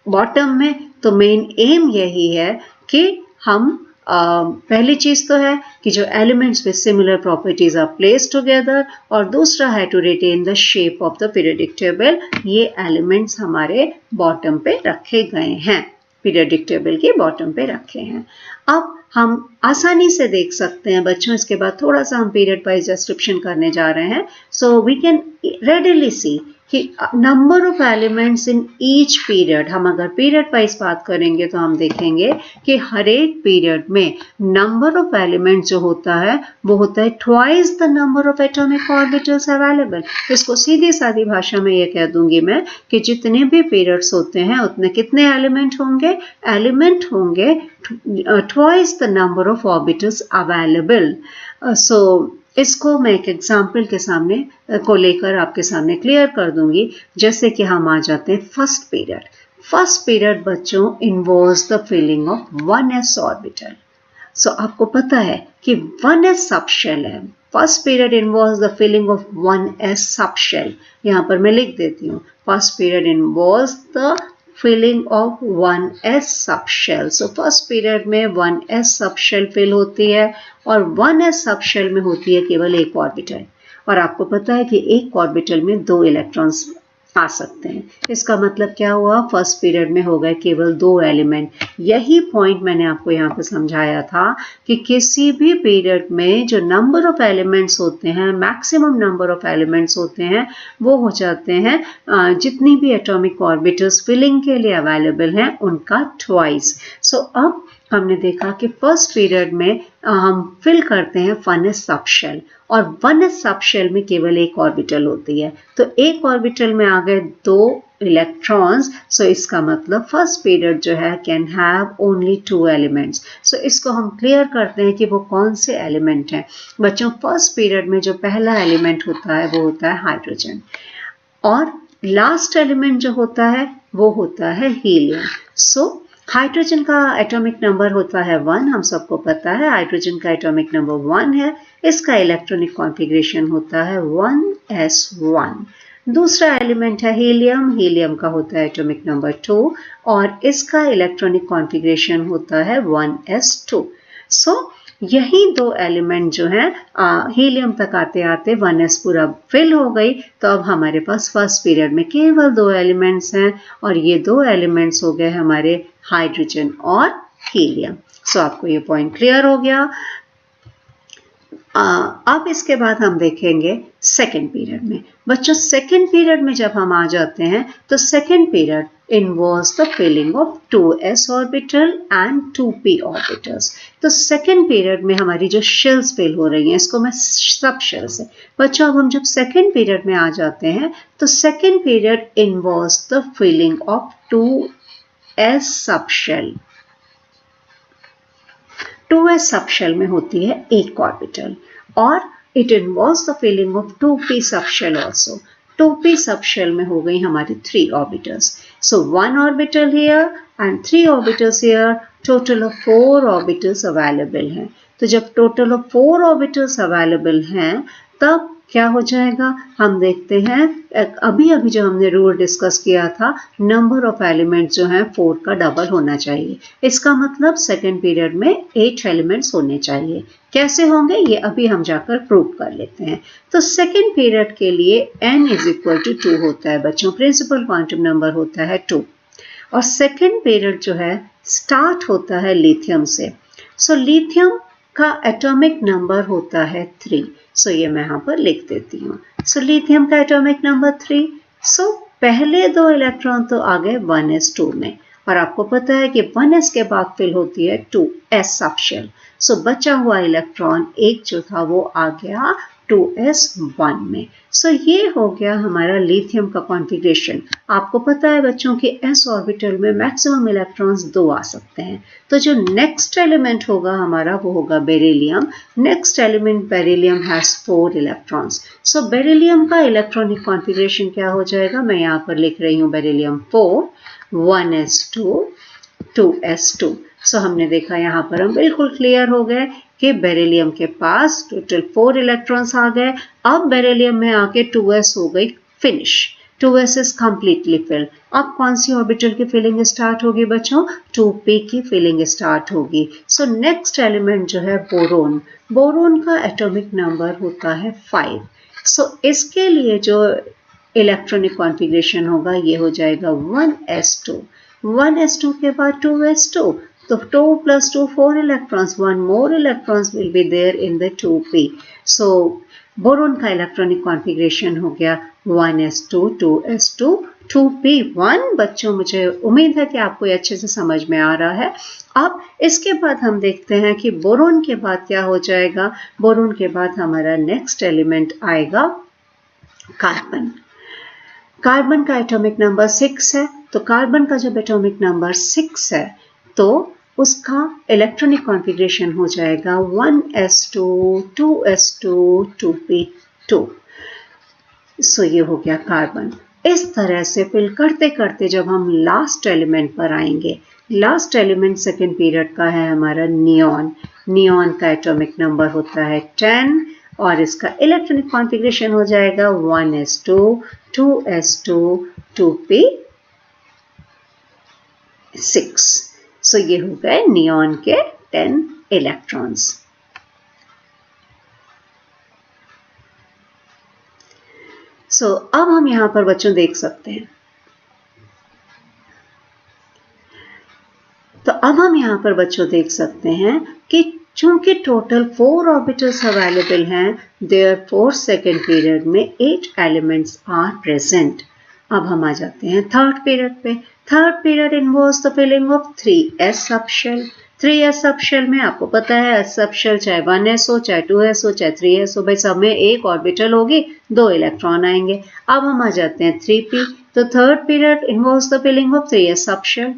बॉटम में, तो मेन एम यही है कि हम पहली चीज तो है कि जो elements with similar properties are placed together, और दूसरा है to retain the shape of the periodic table. ये एलिमेंट्स हमारे बॉटम पे रखे गए हैं, पीरियोडिक टेबल के बॉटम पे रखे हैं। अब हम आसानी से देख सकते हैं बच्चों, इसके बाद थोड़ा सा हम पीरियड वाइज डिस्क्रिप्शन करने जा रहे हैं। सो वी कैन रेडिली सी कि number of elements in each period, हम अगर पीरियड वाइज बात करेंगे तो हम देखेंगे कि हर एक पीरियड में नंबर ऑफ एलिमेंट्स जो होता है वो होता है twice the number of atomic orbitals available. इसको सीधी सादी भाषा में ये कह दूंगी मैं कि जितने भी पीरियड्स होते हैं उतने कितने एलिमेंट होंगे? एलिमेंट होंगे twice the number of orbitals available. So इसको मैं एक एग्जाम्पल के सामने को लेकर आपके सामने क्लियर कर दूंगी। जैसे कि हम आ जाते हैं फर्स्ट पीरियड। फर्स्ट पीरियड बच्चों involves the filling of 1s orbital. So आपको पता है कि 1s सबशेल है। First period involves the filling of 1s subshell. यहाँ पर मैं लिख देती हूँ, first period involves the filling of 1s subshell. So first period में 1s subshell fill होती है और 1s subshell में होती है केवल एक ऑर्बिटल। और आपको पता है कि एक ऑर्बिटल में 2 इलेक्ट्रॉन्स आ सकते हैं। इसका मतलब क्या हुआ, फर्स्ट पीरियड में हो गए केवल 2 एलिमेंट। यही पॉइंट मैंने आपको यहाँ पे समझाया था कि किसी भी पीरियड में जो नंबर ऑफ एलिमेंट्स होते हैं, मैक्सिमम नंबर ऑफ एलिमेंट्स होते हैं, वो हो जाते हैं जितनी भी एटॉमिक ऑर्बिटल्स फिलिंग के लिए अवेलेबल हैं उनका ट्वाइस। सो अब हमने देखा कि फर्स्ट पीरियड में हम फिल करते हैं 1s सबशेल, और 1s सबशेल में केवल एक ऑर्बिटल होती है। तो एक ऑर्बिटल में आ गए 2 इलेक्ट्रॉन्स। सो इसका मतलब फर्स्ट पीरियड जो है कैन हैव ओनली 2 एलिमेंट्स। सो इसको हम क्लियर करते हैं कि वो कौन से एलिमेंट हैं। बच्चों, फर्स्ट पीरियड में जो पहला एलिमेंट होता है वो होता है हाइड्रोजन, और लास्ट एलिमेंट जो होता है वो होता है हीलियम। सो हाइड्रोजन का एटॉमिक नंबर होता है 1, हम सबको पता है हाइड्रोजन का एटॉमिक नंबर 1 है। इसका इलेक्ट्रॉनिक कॉन्फ़िगरेशन होता है 1s1। दूसरा एलिमेंट है हीलियम, हीलियम का होता है एटॉमिक नंबर 2, और इसका इलेक्ट्रॉनिक कॉन्फ़िगरेशन होता है 1s2। सो यही 2 एलिमेंट जो हैं हीलियम तक आते आते 1s पूरा फिल हो गई। तो अब हमारे पास फर्स्ट पीरियड में केवल 2 एलिमेंट्स हैं, और ये 2 एलिमेंट्स हो गए हमारे हाइड्रोजन और हीलियम। सो आपको ये पॉइंट क्लियर हो गया। अब इसके बाद हम देखेंगे सेकेंड पीरियड में। बच्चों, सेकेंड पीरियड में जब हम आ जाते हैं तो second period involves the filling of 2s orbital and 2p orbitals। तो सेकेंड पीरियड में हमारी जो शेल्स फिल हो रही हैं, इसको मैं सब शेल्स है। बच्चों, अब हम जब सेकेंड पीरियड में आ जाते हैं तो second period involves the filling of 2s subshell. 2s subshell में होती है एक ऑर्बिटल, और it involves the filling of 2p subshell also। 2p subshell में हो गई हमारी 3 orbitals. So 1 orbital here and 3 orbitals here, total of 4 orbitals available हैं। तो जब total of 4 orbitals available हैं तब क्या हो जाएगा, हम देखते हैं अभी अभी जो हमने रूल डिस्कस किया था, नंबर ऑफ एलिमेंट्स जो हैं 4 का डबल होना चाहिए। इसका मतलब सेकेंड पीरियड में 8 एलिमेंट्स होने चाहिए। कैसे होंगे ये अभी हम जाकर प्रूव कर लेते हैं। तो सेकेंड पीरियड के लिए n = 2 होता है बच्चों, प्रिंसिपल क्वांटम नंबर होता है 2, और सेकेंड पीरियड जो है स्टार्ट होता है लिथियम से। सो लिथियम का एटॉमिक नंबर होता है 3। सो ये मैं यहाँ पर लिख देती हूँ। सो लिथियम का एटॉमिक नंबर 3। सो पहले 2 इलेक्ट्रॉन तो आ गए 1s2 में, और आपको पता है कि 1s के बाद फिल होती है 2s सबशेल। सो बचा हुआ इलेक्ट्रॉन एक जो था वो आ गया 2s1 में। सो ये हो गया हमारा लिथियम का कॉन्फ़िगरेशन। आपको पता है बच्चों कि s ऑर्बिटल में मैक्सिमम इलेक्ट्रॉन्स 2 आ सकते हैं। तो जो नेक्स्ट एलिमेंट होगा हमारा वो होगा beryllium. Next element beryllium has 4 electrons. So beryllium का इलेक्ट्रॉनिक कॉन्फ़िगरेशन क्या हो जाएगा, मैं यहाँ पर लिख रही हूँ बेरिलियम 4, 1s2, 2s2। सो हमने देखा यहाँ पर हम बिल्कुल क्लियर हो गए कि बेरिलियम के पास टोटल 4 इलेक्ट्रॉन्स आ गए। अब बेरिलियम में आके 2s हो गई finish. 2s is completely fill. अब कौन सी ऑर्बिटल की फिलिंग स्टार्ट होगी बच्चों, 2p की फिलिंग स्टार्ट होगी। सो नेक्स्ट एलिमेंट जो है बोरोन, बोरोन का एटॉमिक नंबर होता है 5। सो इसके लिए जो इलेक्ट्रॉनिक कॉन्फ़िगरेशन होगा ये हो जाएगा 1s2। 1s2 के बाद 2s2, so 2 plus 2 4 electrons, one more electrons will be there in the 2p। so boron का इलेक्ट्रॉनिक कॉन्फ़िगरेशन हो गया 1s2, 2s2, 2p1। बच्चों, मुझे उम्मीद है कि आपको ये अच्छे से समझ में आ रहा है। अब इसके बाद हम देखते हैं कि बोरोन के बाद क्या हो जाएगा। बोरोन के बाद हमारा नेक्स्ट एलिमेंट आएगा कार्बन। कार्बन का एटॉमिक नंबर 6 है। तो कार्बन का जब एटॉमिक नंबर 6 है तो उसका इलेक्ट्रॉनिक कॉन्फ़िगरेशन हो जाएगा 1s2, 2s2, 2p2। सो ये हो गया कार्बन। इस तरह से फिल करते करते जब हम लास्ट एलिमेंट पर आएंगे, लास्ट एलिमेंट सेकेंड पीरियड का है हमारा नियॉन। नियॉन का एटॉमिक नंबर होता है 10, और इसका इलेक्ट्रॉनिक कॉन्फ़िगरेशन हो जाएगा 1s2, 2s2, 2p6। सो ये हो गए नियॉन के 10 अब हम यहाँ पर बच्चों देख सकते हैं, तो अब हम यहाँ पर बच्चों देख सकते हैं कि चूंकि टोटल 4 ऑर्बिटल्स अवेलेबल हैं, देयरफॉर सेकेंड पीरियड में 8 एलिमेंट्स आर प्रेजेंट। अब हम आ जाते हैं थर्ड पीरियड पे। Third period involves the filling of 3s subshell. 3s subshell में आपको पता है s सबशेल चाहे 1s हो, चाहे 2s हो, चाहे 3s हो, भाई सब में एक ऑर्बिटल होगी, 2 इलेक्ट्रॉन आएंगे। अब हम आ जाते हैं 3p। तो third period involves the filling of 3s subshell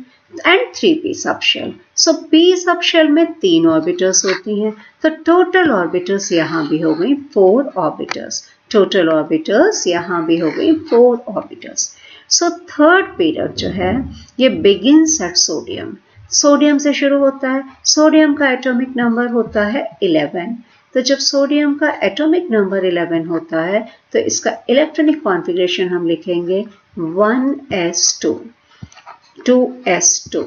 and 3p subshell. So p subshell में 3 ऑर्बिटल्स होती हैं, तो टोटल ऑर्बिटल्स यहाँ भी हो गई 4 ऑर्बिटल्स। टोटल ऑर्बिटल्स यहाँ भी हो गई 4 ऑर्बिटल्स। सो थर्ड पीरियड जो है ये बिगिंस एट सोडियम। सोडियम से शुरू होता है। सोडियम का एटॉमिक नंबर होता है 11। तो जब सोडियम का एटॉमिक नंबर 11 होता है तो इसका इलेक्ट्रॉनिक कॉन्फ़िगरेशन हम लिखेंगे 1s2, 2s2,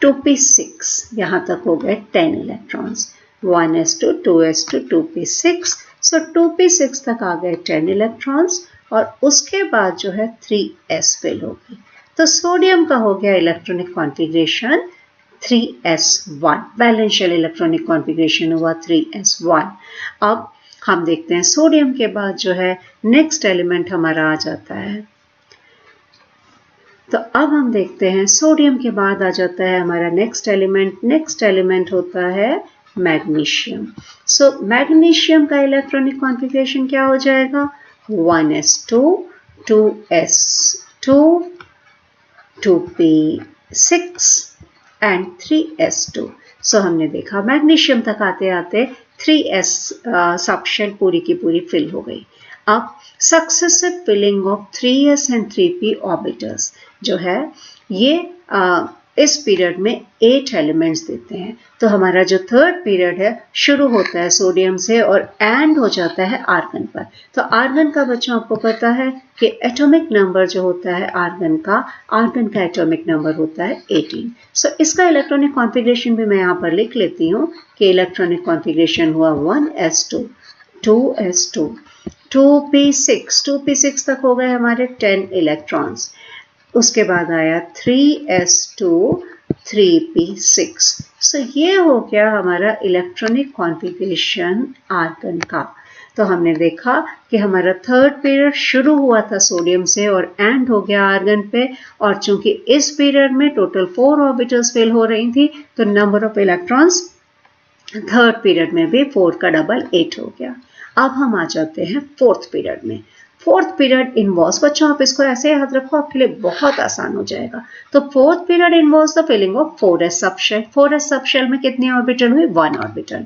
2p6, यहाँ तक हो गए 10 इलेक्ट्रॉन्स। 1s2, 2s2, 2p6, सो 2p6 तक आ गए 10 इलेक्ट्रॉन्स और उसके बाद जो है 3s फिल होगी। तो सोडियम का हो गया electronic configuration 3s1, वैलेंशियल electronic configuration हुआ 3s1। अब हम देखते हैं सोडियम के बाद जो है नेक्स्ट एलिमेंट हमारा आ जाता है। तो अब हम देखते हैं सोडियम के बाद आ जाता है हमारा नेक्स्ट एलिमेंट होता है मैग्नीशियम। सो मैग्नीशियम का इलेक्ट्रॉनिक कॉन्फ़िगरेशन क्या हो जाएगा 1s2, 2s2, 2p6 and 3s2। सो हमने देखा मैग्नीशियम तक आते आते 3s सबशेल पूरी की पूरी फिल हो गई। अब successive filling of 3s and 3p orbitals जो है ये इस पीरियड में 8 एलिमेंट्स देते हैं। तो हमारा जो थर्ड पीरियड है शुरू होता है सोडियम से और एंड हो जाता है आर्गन पर। तो आर्गन का बच्चों आपको पता है कि एटॉमिक नंबर जो होता है आर्गन का एटॉमिक नंबर होता है 18। सो इसका इलेक्ट्रॉनिक कॉन्फ़िगरेशन भी मैं यहाँ पर लिख लेती हूँ कि इलेक्ट्रॉनिक कॉन्फ़िगरेशन हुआ 1s2, 2s2, 2p6 तक हो गए हमारे 10 इलेक्ट्रॉन्स। उसके बाद आया 3s2, 3p6। सो ये हो गया हमारा इलेक्ट्रॉनिक कॉन्फ़िगरेशन आर्गन का। तो हमने देखा कि हमारा थर्ड पीरियड शुरू हुआ था सोडियम से और एंड हो गया आर्गन पे, और चूंकि इस पीरियड में टोटल 4 ऑर्बिटल्स फिल हो रही थी तो number of electrons third period में भी 4 का डबल 8 हो गया। अब हम आ जाते हैं फोर्थ पीरियड में। फोर्थ पीरियड इन्वॉल्व्स, बच्चों आप इसको ऐसे याद रखो आपके लिए बहुत आसान हो जाएगा। तो fourth period involves the filling of 4s subshell. 4s subshell में कितनी ऑर्बिटल हुई 1 ऑर्बिटल।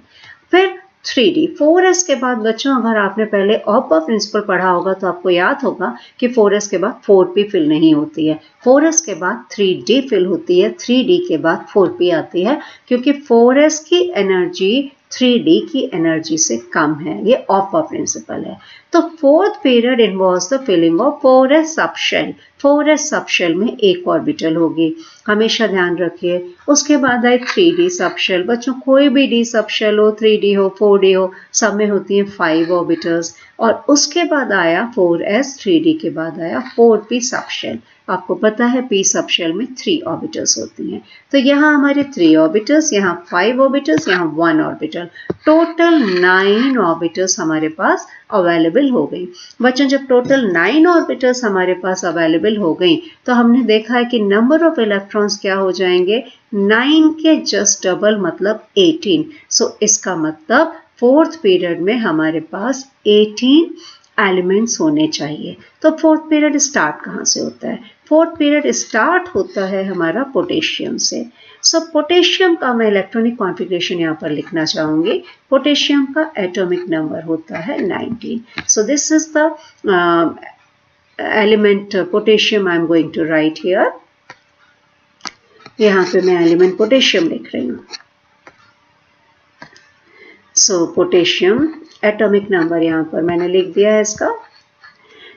फिर 3d 4s के बाद बच्चों अगर आपने पहले ऑप्पर प्रिंसिपल पढ़ा होगा तो आपको याद होगा कि 4s के बाद 4p फिल नहीं होती है, 4s के बाद 3d फिल होती है, 3d के बाद 4p आती है, क्योंकि 4s की एनर्जी 3d की एनर्जी से कम है। ये ऑप्पर प्रिंसिपल है। तो fourth period involves the filling of 4s subshell. 4s subshell में एक ऑर्बिटल होगी, हमेशा ध्यान रखिए। उसके बाद आई 3d सबशेल। बच्चों कोई भी d सबशेल हो, 3d हो, 4d हो, सब में होती हैं 5 ऑर्बिटल्स। और उसके बाद आया 4s, 3d के बाद आया 4p सबशेल। आपको पता है p सबशेल में 3 ऑर्बिटल्स होती हैं। तो यहाँ हमारे 3 ऑर्बिटल्स, यहाँ 5 ऑर्बिटल्स, यहाँ 1 ऑर्बिटल, टोटल 9 ऑर्बिटल्स हमारे पास अवेलेबल हो गई। बच्चों जब टोटल 9 ऑर्बिटल्स हमारे पास अवेलेबल हो गई तो हमने देखा है कि नंबर ऑफ इलेक्ट्रॉन्स क्या हो जाएंगे 9 के जस्ट डबल मतलब 18। सो इसका मतलब फोर्थ पीरियड में हमारे पास 18 एलिमेंट्स होने चाहिए। तो फोर्थ पीरियड स्टार्ट कहाँ से होता है? फोर्थ पीरियड स्टार्ट होता है हमारा पोटेशियम से। सो पोटेशियम का मैं इलेक्ट्रॉनिक कॉन्फ़िगरेशन यहाँ पर लिखना चाहूँगी। पोटेशियम का एटॉमिक नंबर होता है 19। So this is the element potassium I am going to write here. यहाँ पे मैं एलिमेंट पोटेशियम लिख रही हूँ। सो पोटेशियम एटॉमिक नंबर यहाँ पर मैंने लिख दिया है इसका।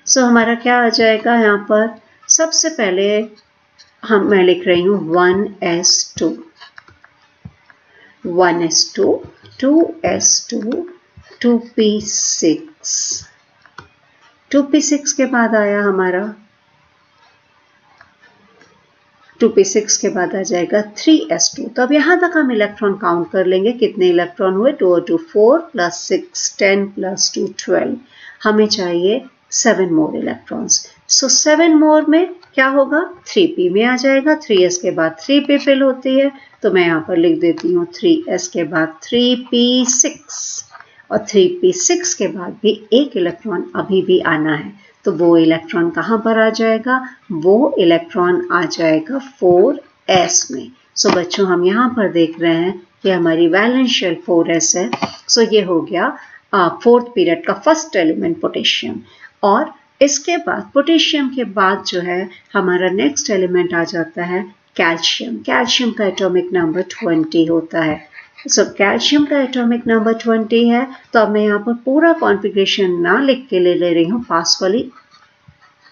सो हमारा क्या आ जाएगा यहाँ पर? सबसे पहले मैं लिख रही हूँ 1s2, 2s2, 2p6, 2p6 के बाद आया हमारा 2p6 के बाद आ जाएगा 3s2। तो अब यहाँ तक हम इलेक्ट्रॉन काउंट कर लेंगे, कितने इलेक्ट्रॉन हुए, 2 और 2 4 प्लस 6 10 प्लस 2 12। हमें चाहिए 7 मोर इलेक्ट्रॉन्स। सो 7 मोर में क्या होगा, 3p में आ जाएगा, 3s के बाद 3p फिल होती है, तो मैं यहाँ पर लिख देती हूँ 3s के बाद 3p6 और 3p6 के बाद भी एक इलेक्ट्रॉन अभी भी आना है। तो वो इलेक्ट्रॉन कहाँ पर आ जाएगा, वो इलेक्ट्रॉन आ जाएगा 4s में। सो बच्चों हम यहाँ पर देख रहे हैं कि हमारी वैलेंस शेल 4s है। सो ये हो गया फोर्थ पीरियड का फर्स्ट एलिमेंट पोटेशियम। और इसके बाद पोटेशियम के बाद जो है हमारा नेक्स्ट एलिमेंट आ जाता है कैल्शियम। कैल्शियम का एटॉमिक नंबर 20 होता है। सो कैल्शियम का एटॉमिक नंबर 20 है। तो अब मैं यहाँ पर पूरा कॉन्फ़िगरेशन ना लिख के ले रही हूँ, पास वाली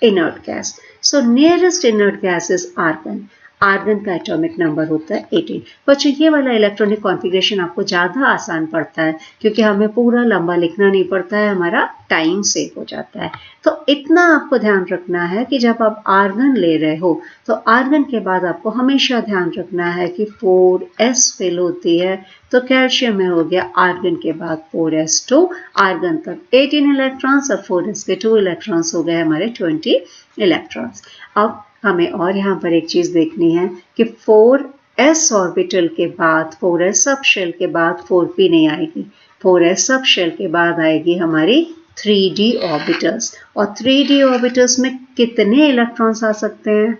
inert gas. So nearest inert gas is argon. Argon का एटॉमिक नंबर होता है 18। बच्चों ये वाला इलेक्ट्रॉनिक कॉन्फ़िगरेशन आपको ज़्यादा आसान पड़ता है क्योंकि हमें पूरा लंबा लिखना नहीं पड़ता है, हमारा टाइम सेव हो जाता है। तो इतना आपको ध्यान रखना है कि जब आप आर्गन ले रहे हो तो आर्गन के बाद आपको हमेशा ध्यान रखना है कि 4s फिल होती है। तो कैल्शियम में हो गया आर्गन के बाद 4s2, आर्गन तक 18 इलेक्ट्रॉन्स और 4s के 2 इलेक्ट्रॉन्स हो गए हमारे 20 इलेक्ट्रॉन्स। अब हमें और यहाँ पर एक चीज़ देखनी है कि 4s ऑर्बिटल के बाद 4s सब शेल के बाद 4p नहीं आएगी। 4s सब शेल के बाद आएगी हमारी 3d ऑर्बिटल्स। और 3d ऑर्बिटल्स में कितने इलेक्ट्रॉन्स आ सकते हैं,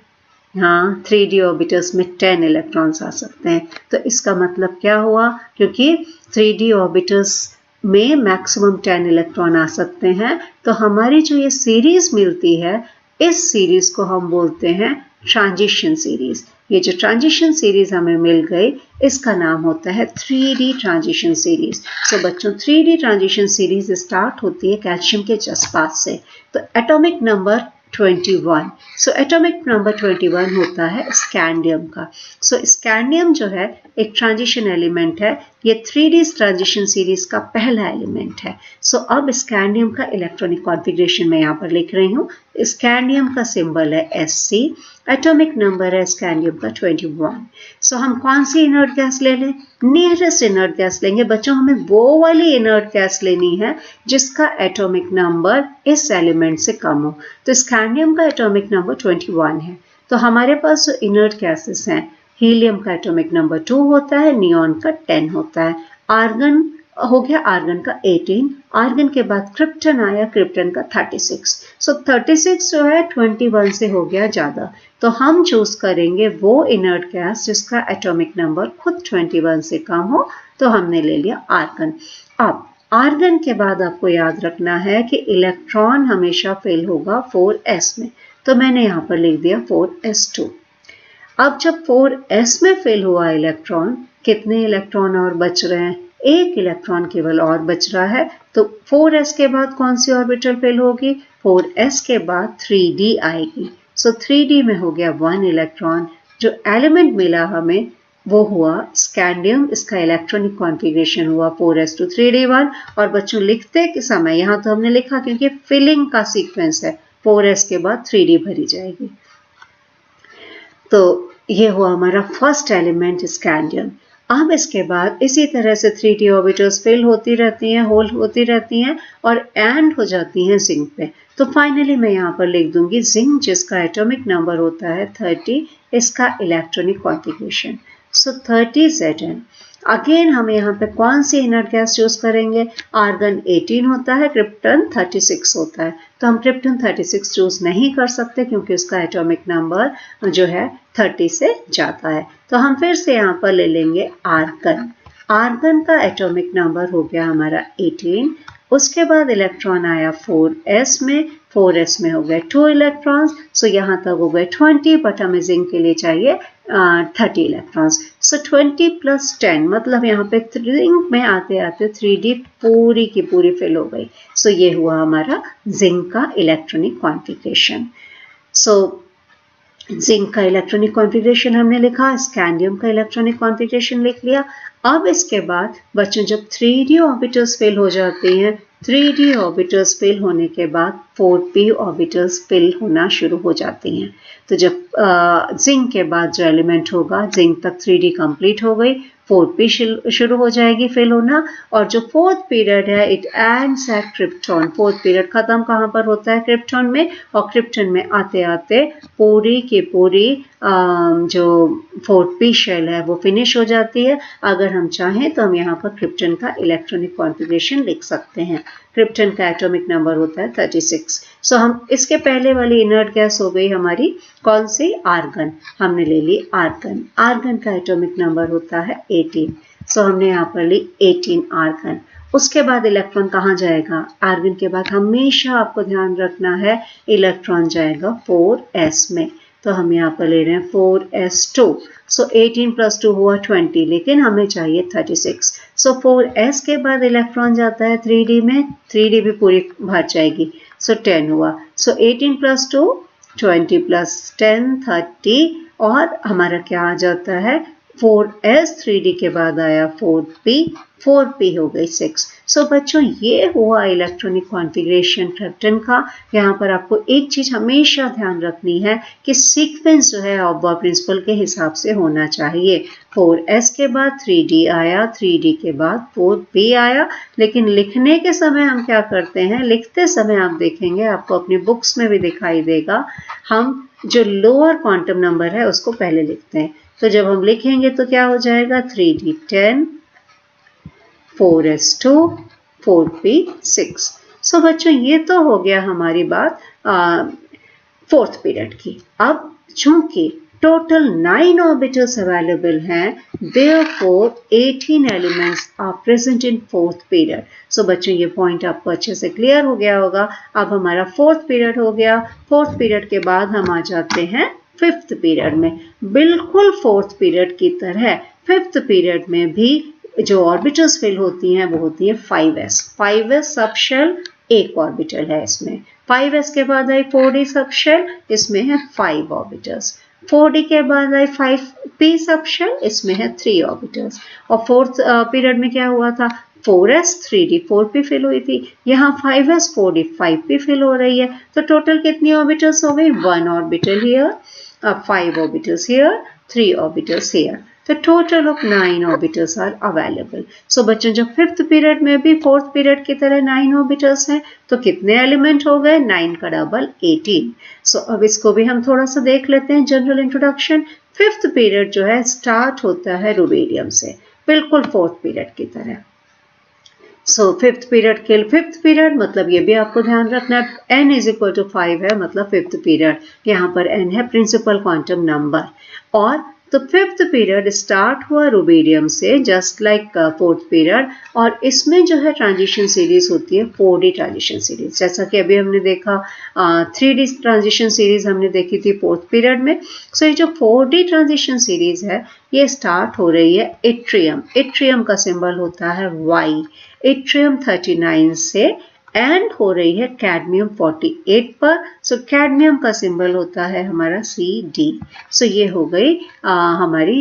हाँ 3d ऑर्बिटल्स में 10 इलेक्ट्रॉन्स आ सकते हैं। तो इसका मतलब क्या हुआ, क्योंकि 3d ऑर्बिटल्स में मैक्सिमम 10 इलेक्ट्रॉन आ सकते हैं, तो हमारी जो ये सीरीज मिलती है इस सीरीज को हम बोलते हैं ट्रांजिशन सीरीज। ये जो ट्रांजिशन सीरीज हमें मिल गई इसका नाम होता है 3d ट्रांजिशन सीरीज। सो बच्चों 3d ट्रांजिशन सीरीज स्टार्ट होती है कैल्शियम के जस्पात से। तो atomic number 21। So atomic number 21 होता है स्कैंडियम का। सो स्कैंडियम जो है एक ट्रांजिशन एलिमेंट है, ये 3d ट्रांजिशन सीरीज का पहला एलिमेंट है। सो अब स्कैंडियम का इलेक्ट्रॉनिक कॉन्फ़िगरेशन मैं यहाँ पर लिख रही हूँ। स्कैंडियम का सिंबल है Sc, एटॉमिक नंबर है स्कैंडियम का 21। सो हम कौन सी इनर्ट गैस ले लें, नियरेस्ट इनर्ट गैस लेंगे। बच्चों हमें वो वाली इनर्ट गैस लेनी है जिसका एटॉमिक नंबर इस एलिमेंट से कम हो। तो स्कैंडियम का एटॉमिक नंबर 21 है। तो हमारे पास जो इनर्ट गैसेस हैं, हीलियम का एटॉमिक नंबर 2 होता है, नियॉन का 10 होता है, आर्गन हो गया आर्गन का 18, आर्गन के बाद क्रिप्टन आया, क्रिप्टन का 36। सो 36 जो है 21 से हो गया ज़्यादा, तो हम चूज करेंगे वो इनर्ट गैस जिसका एटॉमिक नंबर खुद 21 से कम हो। तो हमने ले लिया आर्गन। अब आर्गन के बाद आपको याद रखना है कि इलेक्ट्रॉन हमेशा फिल होगा 4s में, तो मैंने यहाँ पर लिख दिया 4s2। अब जब 4s में फिल हुआ इलेक्ट्रॉन, कितने इलेक्ट्रॉन और बच रहे हैं, एक इलेक्ट्रॉन केवल और बच रहा है। तो 4s के बाद कौन सी ऑर्बिटल फिल होगी, 4s के बाद 3d आएगी। सो 3d में हो गया 1 इलेक्ट्रॉन। जो एलिमेंट मिला हमें वो हुआ स्कैंडियम, इसका इलेक्ट्रॉनिक कॉन्फ़िगरेशन हुआ 4s2 3d1। और बच्चों लिखते के समय यहाँ तो हमने लिखा क्योंकि फिलिंग का सीक्वेंस है, 4s के बाद 3d भरी जाएगी। तो ये हुआ हमारा फर्स्ट एलिमेंट स्कैंडियम। अब इसके बाद इसी तरह से 3d ऑर्बिटल्स फिल होती रहती हैं, होल होती रहती हैं और एंड हो जाती हैं जिंक पे। तो फाइनली मैं यहाँ पर लिख दूंगी जिंक, जिसका एटॉमिक नंबर होता है 30, इसका इलेक्ट्रॉनिक कॉन्फ़िगरेशन। सो 30 Zn। अगेन हम यहाँ पे कौन सी इनर्ट गैस चूज करेंगे, आर्गन 18 होता है, क्रिप्टन 36 होता है। तो हम क्रिप्टन 36 चूज नहीं कर सकते क्योंकि उसका एटॉमिक नंबर जो है 30 से ज़्यादा है। तो हम फिर से यहाँ पर ले लेंगे आर्गन। आर्गन का एटॉमिक नंबर हो गया हमारा 18। उसके बाद इलेक्ट्रॉन आया 4s में, 4s में हो गए 2 इलेक्ट्रॉन्स। सो यहाँ तक हो गए 20, बट हमें जिंक के लिए चाहिए 30 इलेक्ट्रॉन्स। सो 20 + 10 मतलब यहाँ पे जिंक में आते आते 3d पूरी की पूरी फिल हो गई। सो ये हुआ हमारा जिंक का इलेक्ट्रॉनिक कॉन्फ़िगरेशन। सो जिंक का इलेक्ट्रॉनिक कॉन्फ़िगरेशन हमने लिखा, स्कैंडियम का इलेक्ट्रॉनिक कॉन्फ़िगरेशन लिख लिया। अब इसके बाद बच्चों जब 3d ऑर्बिटल्स फिल हो जाती हैं 3d ऑर्बिटल्स फिल होने के बाद 4p ऑर्बिटल्स फिल होना शुरू हो जाती हैं। तो जब जिंक के बाद जो एलिमेंट होगा, जिंक तक 3d कंप्लीट हो गई, 4p शुरू हो जाएगी फिल होना, और जो फोर्थ पीरियड है it ends at krypton. Fourth period खत्म कहाँ पर होता है? क्रिप्टॉन में, और क्रिप्टॉन में आते आते पूरी की पूरी जो 4p शेल है वो फिनिश हो जाती है। अगर हम चाहें तो हम यहाँ पर क्रिप्टॉन का इलेक्ट्रॉनिक कॉन्फ़िगरेशन लिख सकते हैं। क्रिप्टॉन का एटॉमिक नंबर होता है 36। सो हम इसके पहले वाली इनर्ट गैस हो गई हमारी कौन सी? आर्गन। हमने ले ली आर्गन। आर्गन का एटॉमिक नंबर होता है 18। सो हमने यहाँ पर ली 18 आर्गन। उसके बाद इलेक्ट्रॉन कहाँ जाएगा? आर्गन के बाद हमेशा आपको ध्यान रखना है इलेक्ट्रॉन जाएगा 4s में। तो हम यहाँ पर ले रहे हैं 4s2। सो 18 + 2 हुआ 20, लेकिन हमें चाहिए 36। सो 4s के बाद इलेक्ट्रॉन जाता है 3d में, 3d भी पूरी भर जाएगी। सो 10 हुआ। सो 18 + 2 20 + 10 30, और हमारा क्या आ जाता है? 4s 3d के बाद आया 4p, 4p हो गई 6। सो बच्चों ये हुआ इलेक्ट्रॉनिक कॉन्फ़िगरेशन क्रिप्टन का। यहाँ पर आपको एक चीज हमेशा ध्यान रखनी है कि सीक्वेंस जो है ऑब्बा प्रिंसिपल के हिसाब से होना चाहिए। 4s के बाद 3d आया, 3d के बाद 4p आया, लेकिन लिखने के समय हम क्या करते हैं? लिखते समय आप देखेंगे, आपको अपनी बुक्स में भी दिखाई देगा, हम जो लोअर क्वांटम नंबर है उसको पहले लिखते हैं। तो जब हम लिखेंगे तो क्या हो जाएगा? 3d 10, 4s2, 4p 6। सो बच्चों ये तो हो गया हमारी बात फोर्थ पीरियड की। अब चूंकि टोटल 9 ऑर्बिटल्स अवेलेबल हैं, therefore 18 elements are present in fourth period. So बच्चों ये पॉइंट आपको अच्छे से क्लियर हो गया होगा। अब हमारा फोर्थ पीरियड हो गया। फोर्थ पीरियड के बाद हम आ जाते हैं फिफ्थ पीरियड में। बिल्कुल फोर्थ पीरियड की तरह फिफ्थ पीरियड में भी जो ऑर्बिटल्स फिल होती हैं वो होती है 5s। 5s सब शेल, एक ऑर्बिटल है इसमें। 5s के बाद आई 4d सब शेल, इसमें है 5 ऑर्बिटल्स। 4d के बाद आई 5p सब शेल, इसमें है 3 ऑर्बिटल्स। और फोर्थ पीरियड में क्या हुआ था? 4s 3d 4p फिल हुई थी। यहाँ 5s 4d 5p फिल हो रही है। तो टोटल कितनी ऑर्बिटल्स हो गई? 1 orbital here, 5 orbitals here, 3 orbitals here. तो total of 9 orbitals are available. So बच्चों जब फिफ्थ पीरियड में भी फोर्थ पीरियड की तरह 9 orbitals हैं, तो कितने एलिमेंट हो गए? 9 का डबल 18। सो अब इसको भी हम थोड़ा सा देख लेते हैं जनरल इंट्रोडक्शन। फिफ्थ पीरियड जो है स्टार्ट होता है रुबेडियम से, बिल्कुल फोर्थ पीरियड की तरह। सो फिफ्थ पीरियड मतलब ये भी आपको ध्यान रखना है, n = 5 है, मतलब फिफ्थ पीरियड। यहाँ पर n है प्रिंसिपल क्वांटम नंबर। और तो फिफ्थ पीरियड स्टार्ट हुआ रुबेडियम से, जस्ट लाइक फोर्थ पीरियड। और इसमें जो है ट्रांजिशन सीरीज होती है 4d ट्रांजिशन सीरीज, जैसा कि अभी हमने देखा 3d ट्रांजिशन सीरीज हमने देखी थी फोर्थ पीरियड में। सो ये जो 4d ट्रांजिशन सीरीज है ये स्टार्ट हो रही है इट्रियम। इट्रियम का सिंबल होता है Y। इट्रियम 39 से एंड हो रही है कैडमियम 48 पर। सो कैडमियम का सिंबल होता है हमारा CD। सो ये हो गई हमारी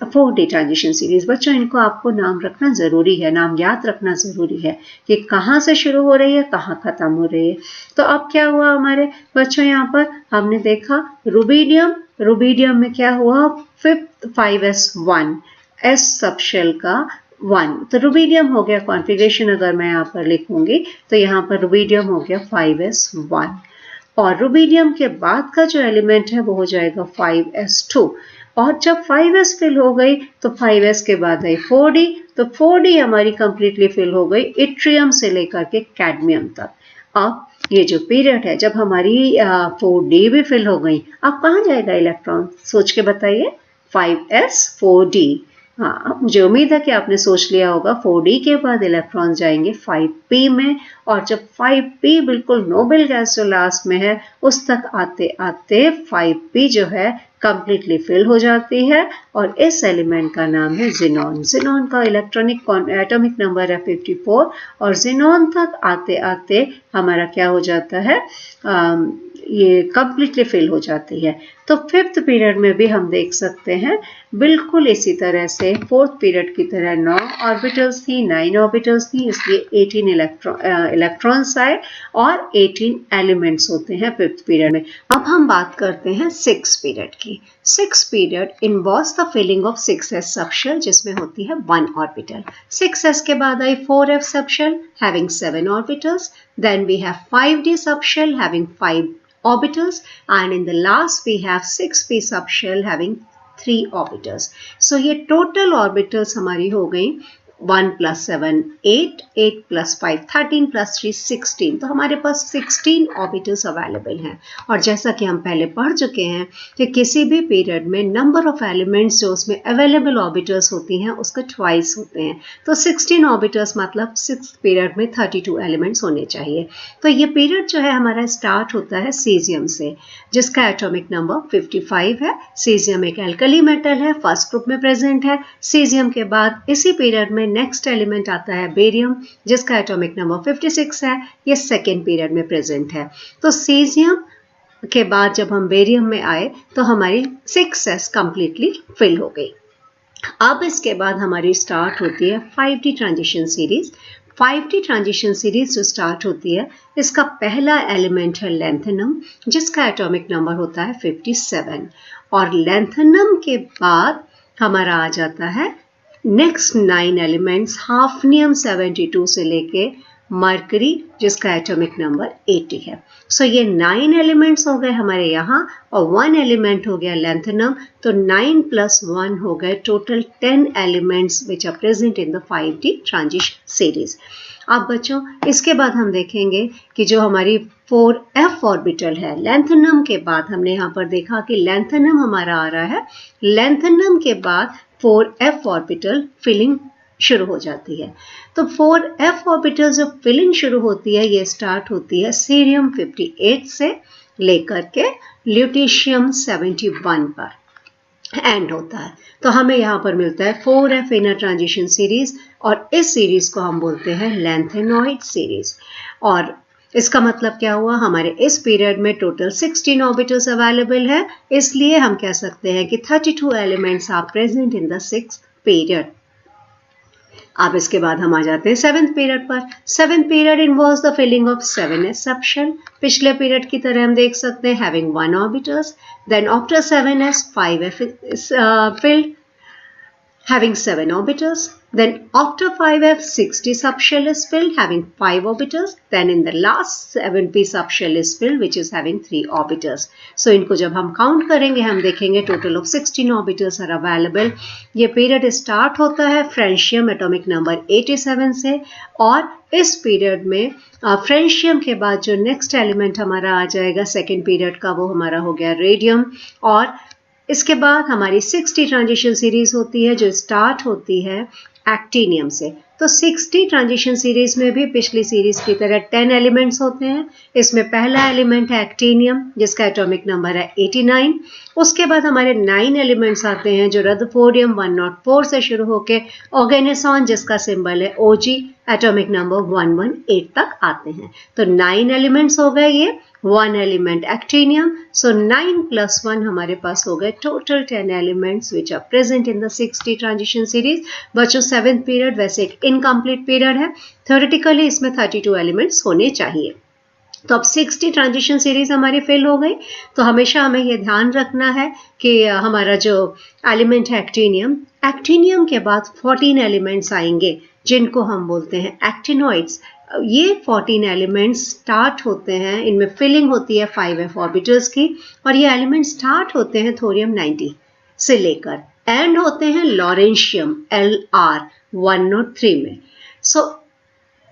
4d ट्रांजिशन सीरीज। बच्चों इनको आपको नाम रखना जरूरी है, नाम याद रखना जरूरी है कि कहाँ से शुरू हो रही है, कहाँ खत्म हो रही है। तो अब क्या हुआ हमारे बच्चों? यहाँ पर हमने देखा रुबीडियम में क्या हुआ? 5s1 s सब शेल का 1। तो रुबीडियम हो गया कॉन्फ़िगरेशन। अगर मैं यहाँ पर लिखूंगी तो यहाँ पर रुबीडियम हो गया 5s1। और रुबीडियम के बाद का जो एलिमेंट है वो हो जाएगा 5s2। और जब 5s फिल हो गई तो 5s के बाद आई 4d। तो 4d हमारी कंप्लीटली फिल हो गई इट्रियम से लेकर के कैडमियम तक। अब ये जो पीरियड है जब हमारी 4d भी फिल हो गई, अब कहाँ जाएगा इलेक्ट्रॉन? सोच के बताइए। 5s 4d। हाँ, मुझे उम्मीद है कि आपने सोच लिया होगा। 4d के बाद इलेक्ट्रॉन जाएंगे 5p में, और जब 5p बिल्कुल नोबल गैस जो लास्ट में है उस तक आते आते 5p जो है कंप्लीटली फिल हो जाती है, और इस एलिमेंट का नाम है ज़ीनॉन। ज़ीनॉन का इलेक्ट्रॉनिक एटॉमिक नंबर है 54, और ज़ीनॉन तक आते आते हमारा क्या हो जाता है? ये कंप्लीटली फिल हो जाती है। तो फिफ्थ पीरियड में भी हम देख सकते हैं बिल्कुल इसी तरह से फोर्थ पीरियड की तरह 9 ऑर्बिटल्स थी, 9 ऑर्बिटल्स थी, इसलिए 18 इलेक्ट्रॉन्स आए और 18 एलिमेंट्स होते हैं फिफ्थ पीरियड में। अब हम बात करते हैं सिक्स पीरियड की। Six period involves the filling of 6s subshell जिसमें होती है 1 ऑर्बिटल। 6s के बाद आई 4f subshell having 7 orbitals, then we have 5d subshell having 5 orbitals, and in the last we have 6p subshell having 3 orbitals. So ये total orbitals हमारी हो गई 1 plus 7 8, 8 plus 5 13 plus 3 16। तो हमारे पास 16 ऑर्बिटल्स अवेलेबल हैं। और जैसा कि हम पहले पढ़ चुके हैं कि किसी भी पीरियड में नंबर ऑफ एलिमेंट्स जो उसमें अवेलेबल ऑर्बिटल्स होती हैं उसका ट्वाइस होते हैं। तो 16 ऑर्बिटल्स मतलब 6 पीरियड में 32 एलिमेंट्स होने चाहिए। तो ये पीरियड जो है हमारा स्टार्ट होता है सीजियम से, जिसका एटॉमिक नंबर 55 है। सीजियम एक एल्कली मेटल है, फर्स्ट ग्रुप में प्रेजेंट है। सीजियम के बाद इसी पीरियड में नेक्स्ट एलिमेंट आता है बेरियम, जिसका एटॉमिक नंबर 56 है। ये सेकेंड पीरियड में प्रेजेंट है। तो सीजियम के बाद जब हम बेरियम में आए तो हमारी 6s कंप्लीटली फिल हो गई। अब इसके बाद हमारी स्टार्ट होती है 5d transition series. 5d transition series जो स्टार्ट होती है, इसका पहला एलिमेंट है लैंथेनम, जिसका एटॉमिक नंबर होता है 57। और लैंथेनम के बाद हमारा आ जाता है नेक्स्ट 9 एलिमेंट्स, हाफनियम 72 से लेके मरकरी, जिसका एटॉमिक नंबर 80 है। सो ये 9 एलिमेंट्स हो गए हमारे यहाँ और 1 एलिमेंट हो गया लैंथेनम। तो 9 plus 1 हो गए total 10 elements which are present in the 5d transition series. अब बच्चों इसके बाद हम देखेंगे कि जो हमारी 4f ऑर्बिटल है लैंथेनम के बाद, हमने यहाँ पर देखा कि लैंथेनम हमारा आ रहा है, लैंथेनम के बाद 4f ऑर्बिटल फिलिंग शुरू हो जाती है। तो 4f ऑर्बिटल जो फिलिंग शुरू होती है ये स्टार्ट होती है सीरियम 58 से लेकर के ल्यूटीशियम 71 पर एंड होता है। तो हमें यहाँ पर मिलता है 4f इनर ट्रांजिशन सीरीज और इस सीरीज को हम बोलते हैं लैंथेनॉइड सीरीज। और इसका मतलब क्या हुआ, हमारे इस पीरियड में टोटल 16 ऑर्बिटल्स अवेलेबल है, इसलिए हम कह सकते हैं कि 32 elements are present in the 6th period. अब इसके बाद हम आ जाते हैं 7th पीरियड पर। 7th period involves the filling of 7s subshell. पिछले पीरियड की तरह हम देख सकते हैं having 1 orbitals, then after 7s 5f is filled having 7 orbitals, then after 5f 6d subshell is filled having 5 orbitals, then in the last 7p subshell is filled which is having 3 orbitals. So इनको जब हम count करेंगे हम देखेंगे total of 16 orbitals are available. ये period start होता है francium atomic number 87 से और इस पीरियड में फ्रेंशियम के बाद जो नेक्स्ट एलिमेंट हमारा आ जाएगा सेकेंड पीरियड का वो हमारा हो गया रेडियम। और इसके बाद हमारी 6d ट्रांजिशन सीरीज होती है जो स्टार्ट होती है एक्टिनियम से। तो 6d ट्रांजिशन सीरीज में भी पिछली सीरीज की तरह 10 एलिमेंट्स होते हैं। इसमें पहला एलिमेंट है एक्टिनियम जिसका एटॉमिक नंबर है 89। उसके बाद हमारे 9 एलिमेंट्स आते हैं जो रदरफोर्डियम 104 से शुरू होकर ऑर्गेनेसॉन जिसका सिंबल है OG एटॉमिक नंबर 118 तक आते हैं। तो 9 एलिमेंट्स हो गए ये, 1 एलिमेंट एक्टिनियम। सो 9 plus 1 हमारे पास हो गए total 10 elements which are present in the 6d transition series. बच्चों 7th पीरियड वैसे एक इनकम्प्लीट पीरियड है, थ्योरेटिकली इसमें 32 एलिमेंट्स होने चाहिए। तो अब 6d ट्रांजिशन सीरीज हमारी फिल हो गई। तो हमेशा हमें यह ध्यान रखना है कि हमारा जो एलिमेंट है एक्टिनियम, एक्टिनियम के बाद 14 एलिमेंट्स आएंगे जिनको हम बोलते हैं एक्टिनॉइड्स। ये 14 एलिमेंट्स स्टार्ट होते हैं, इनमें फिलिंग होती है 5f ऑर्बिटल्स की और ये एलिमेंट स्टार्ट होते हैं थोरियम 90 से लेकर एंड होते हैं लॉरेंशियम Lr 103 में। सो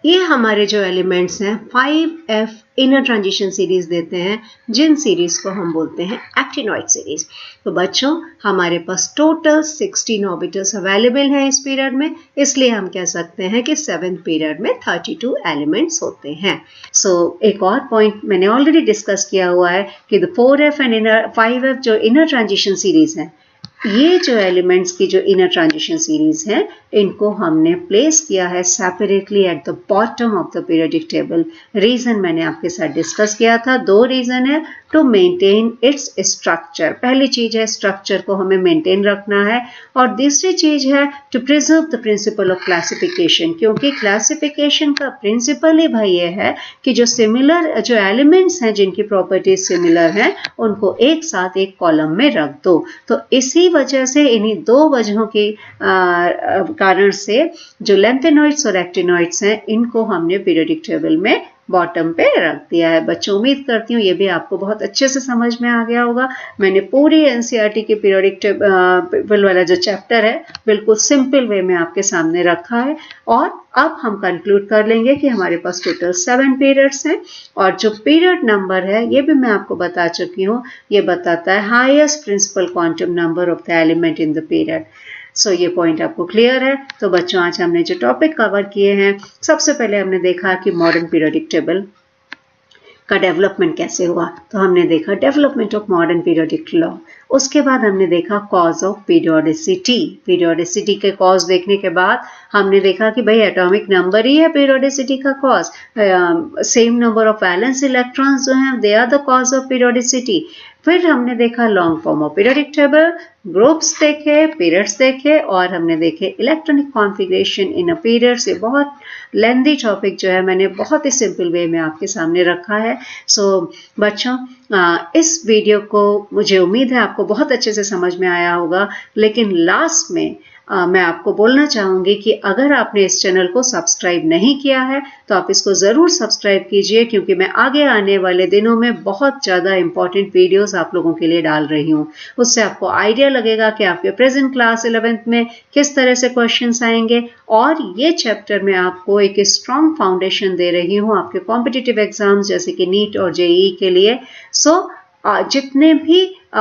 ये हमारे जो एलिमेंट्स हैं 5f इनर ट्रांजिशन सीरीज देते हैं जिन सीरीज को हम बोलते हैं एक्टिनॉइड सीरीज। तो बच्चों हमारे पास टोटल 16 ऑर्बिटल्स अवेलेबल हैं इस पीरियड में, इसलिए हम कह सकते हैं कि 7th पीरियड में 32 एलिमेंट्स होते हैं। सो एक और पॉइंट मैंने ऑलरेडी डिस्कस किया हुआ है कि 4f एंड 5f जो इनर ट्रांजिशन सीरीज है ये जो एलिमेंट्स की जो इनर ट्रांजिशन सीरीज है, इनको हमने प्लेस किया है separately at the bottom of the periodic table. Reason मैंने आपके साथ डिस्कस किया था, दो रीजन है टू मेंटेन इट्स स्ट्रक्चर। पहली चीज है स्ट्रक्चर को हमें मेंटेन रखना है, और दूसरी चीज है to preserve the principle of classification, क्योंकि क्लासिफिकेशन का प्रिंसिपल ही भाई ये है कि जो सिमिलर जो एलिमेंट्स हैं जिनकी प्रॉपर्टीज सिमिलर हैं उनको एक साथ एक कॉलम में रख दो। तो इसी वजह से, इन्हीं दो वजहों के कारण से जो लेंथेनॉइड्स और एक्टिनॉइड्स हैं इनको हमने पीरियोडिक टेबल में बॉटम पे रख दिया है। बच्चों, उम्मीद करती हूँ ये भी आपको बहुत अच्छे से समझ में आ गया होगा। मैंने पूरी एनसीईआरटी के पीरियोडिक टेबल वाला जो चैप्टर है बिल्कुल सिंपल वे में आपके सामने रखा है। और अब हम कंक्लूड कर लेंगे कि हमारे पास टोटल 7 पीरियड्स हैं, और जो पीरियड नंबर है ये भी मैं आपको बता चुकी हूँ, ये बताता है highest principal quantum number of the element in the period. So ये पॉइंट आपको क्लियर है। तो बच्चों, आज हमने जो टॉपिक कवर किए हैं, सबसे पहले हमने देखा कि मॉडर्न पीरियोडिक टेबल का डेवलपमेंट कैसे हुआ, तो हमने देखा development of modern periodic law. उसके बाद हमने देखा कॉज ऑफ पीरियोडिसिटी। पीरियोडिसिटी के कॉज देखने के बाद हमने देखा कि भाई एटॉमिक नंबर ही है पीरियोडिसिटी का cause. Same number of valence electrons जो हैं they are the cause of periodicity. फिर हमने देखा long form of periodic table, groups देखे, पीरियड्स देखे, और हमने देखे electronic configuration in a periods. ये बहुत लेंदी टॉपिक जो है मैंने बहुत ही सिंपल वे में आपके सामने रखा है। सो बच्चों, इस वीडियो को मुझे उम्मीद है आपको बहुत अच्छे से समझ में आया होगा। लेकिन लास्ट में मैं आपको बोलना चाहूँगी कि अगर आपने इस चैनल को सब्सक्राइब नहीं किया है तो आप इसको ज़रूर सब्सक्राइब कीजिए, क्योंकि मैं आगे आने वाले दिनों में बहुत ज़्यादा इंपॉर्टेंट वीडियोस आप लोगों के लिए डाल रही हूँ। उससे आपको आइडिया लगेगा कि आपके प्रेजेंट क्लास 11th में किस तरह से क्वेश्चंस आएंगे, और ये चैप्टर में आपको एक स्ट्रॉन्ग फाउंडेशन दे रही हूँ आपके कॉम्पिटिटिव एग्जाम्स जैसे कि नीट और जेईई के लिए। सो जितने भी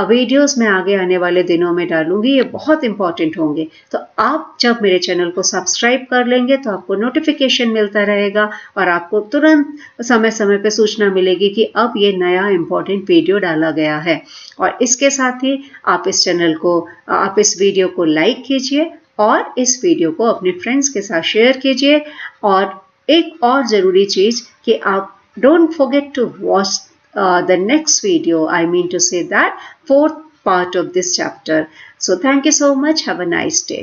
वीडियोस मैं आगे आने वाले दिनों में डालूंगी ये बहुत इंपॉर्टेंट होंगे। तो आप जब मेरे चैनल को सब्सक्राइब कर लेंगे तो आपको नोटिफिकेशन मिलता रहेगा, और आपको तुरंत समय समय पे सूचना मिलेगी कि अब ये नया इंपॉर्टेंट वीडियो डाला गया है। और इसके साथ ही आप इस वीडियो को लाइक कीजिए, और इस वीडियो को अपने फ्रेंड्स के साथ शेयर कीजिए। और एक और ज़रूरी चीज़ कि आप don't forget to watch the next video, I mean to say that fourth part of this chapter. So thank you so much. Have a nice day.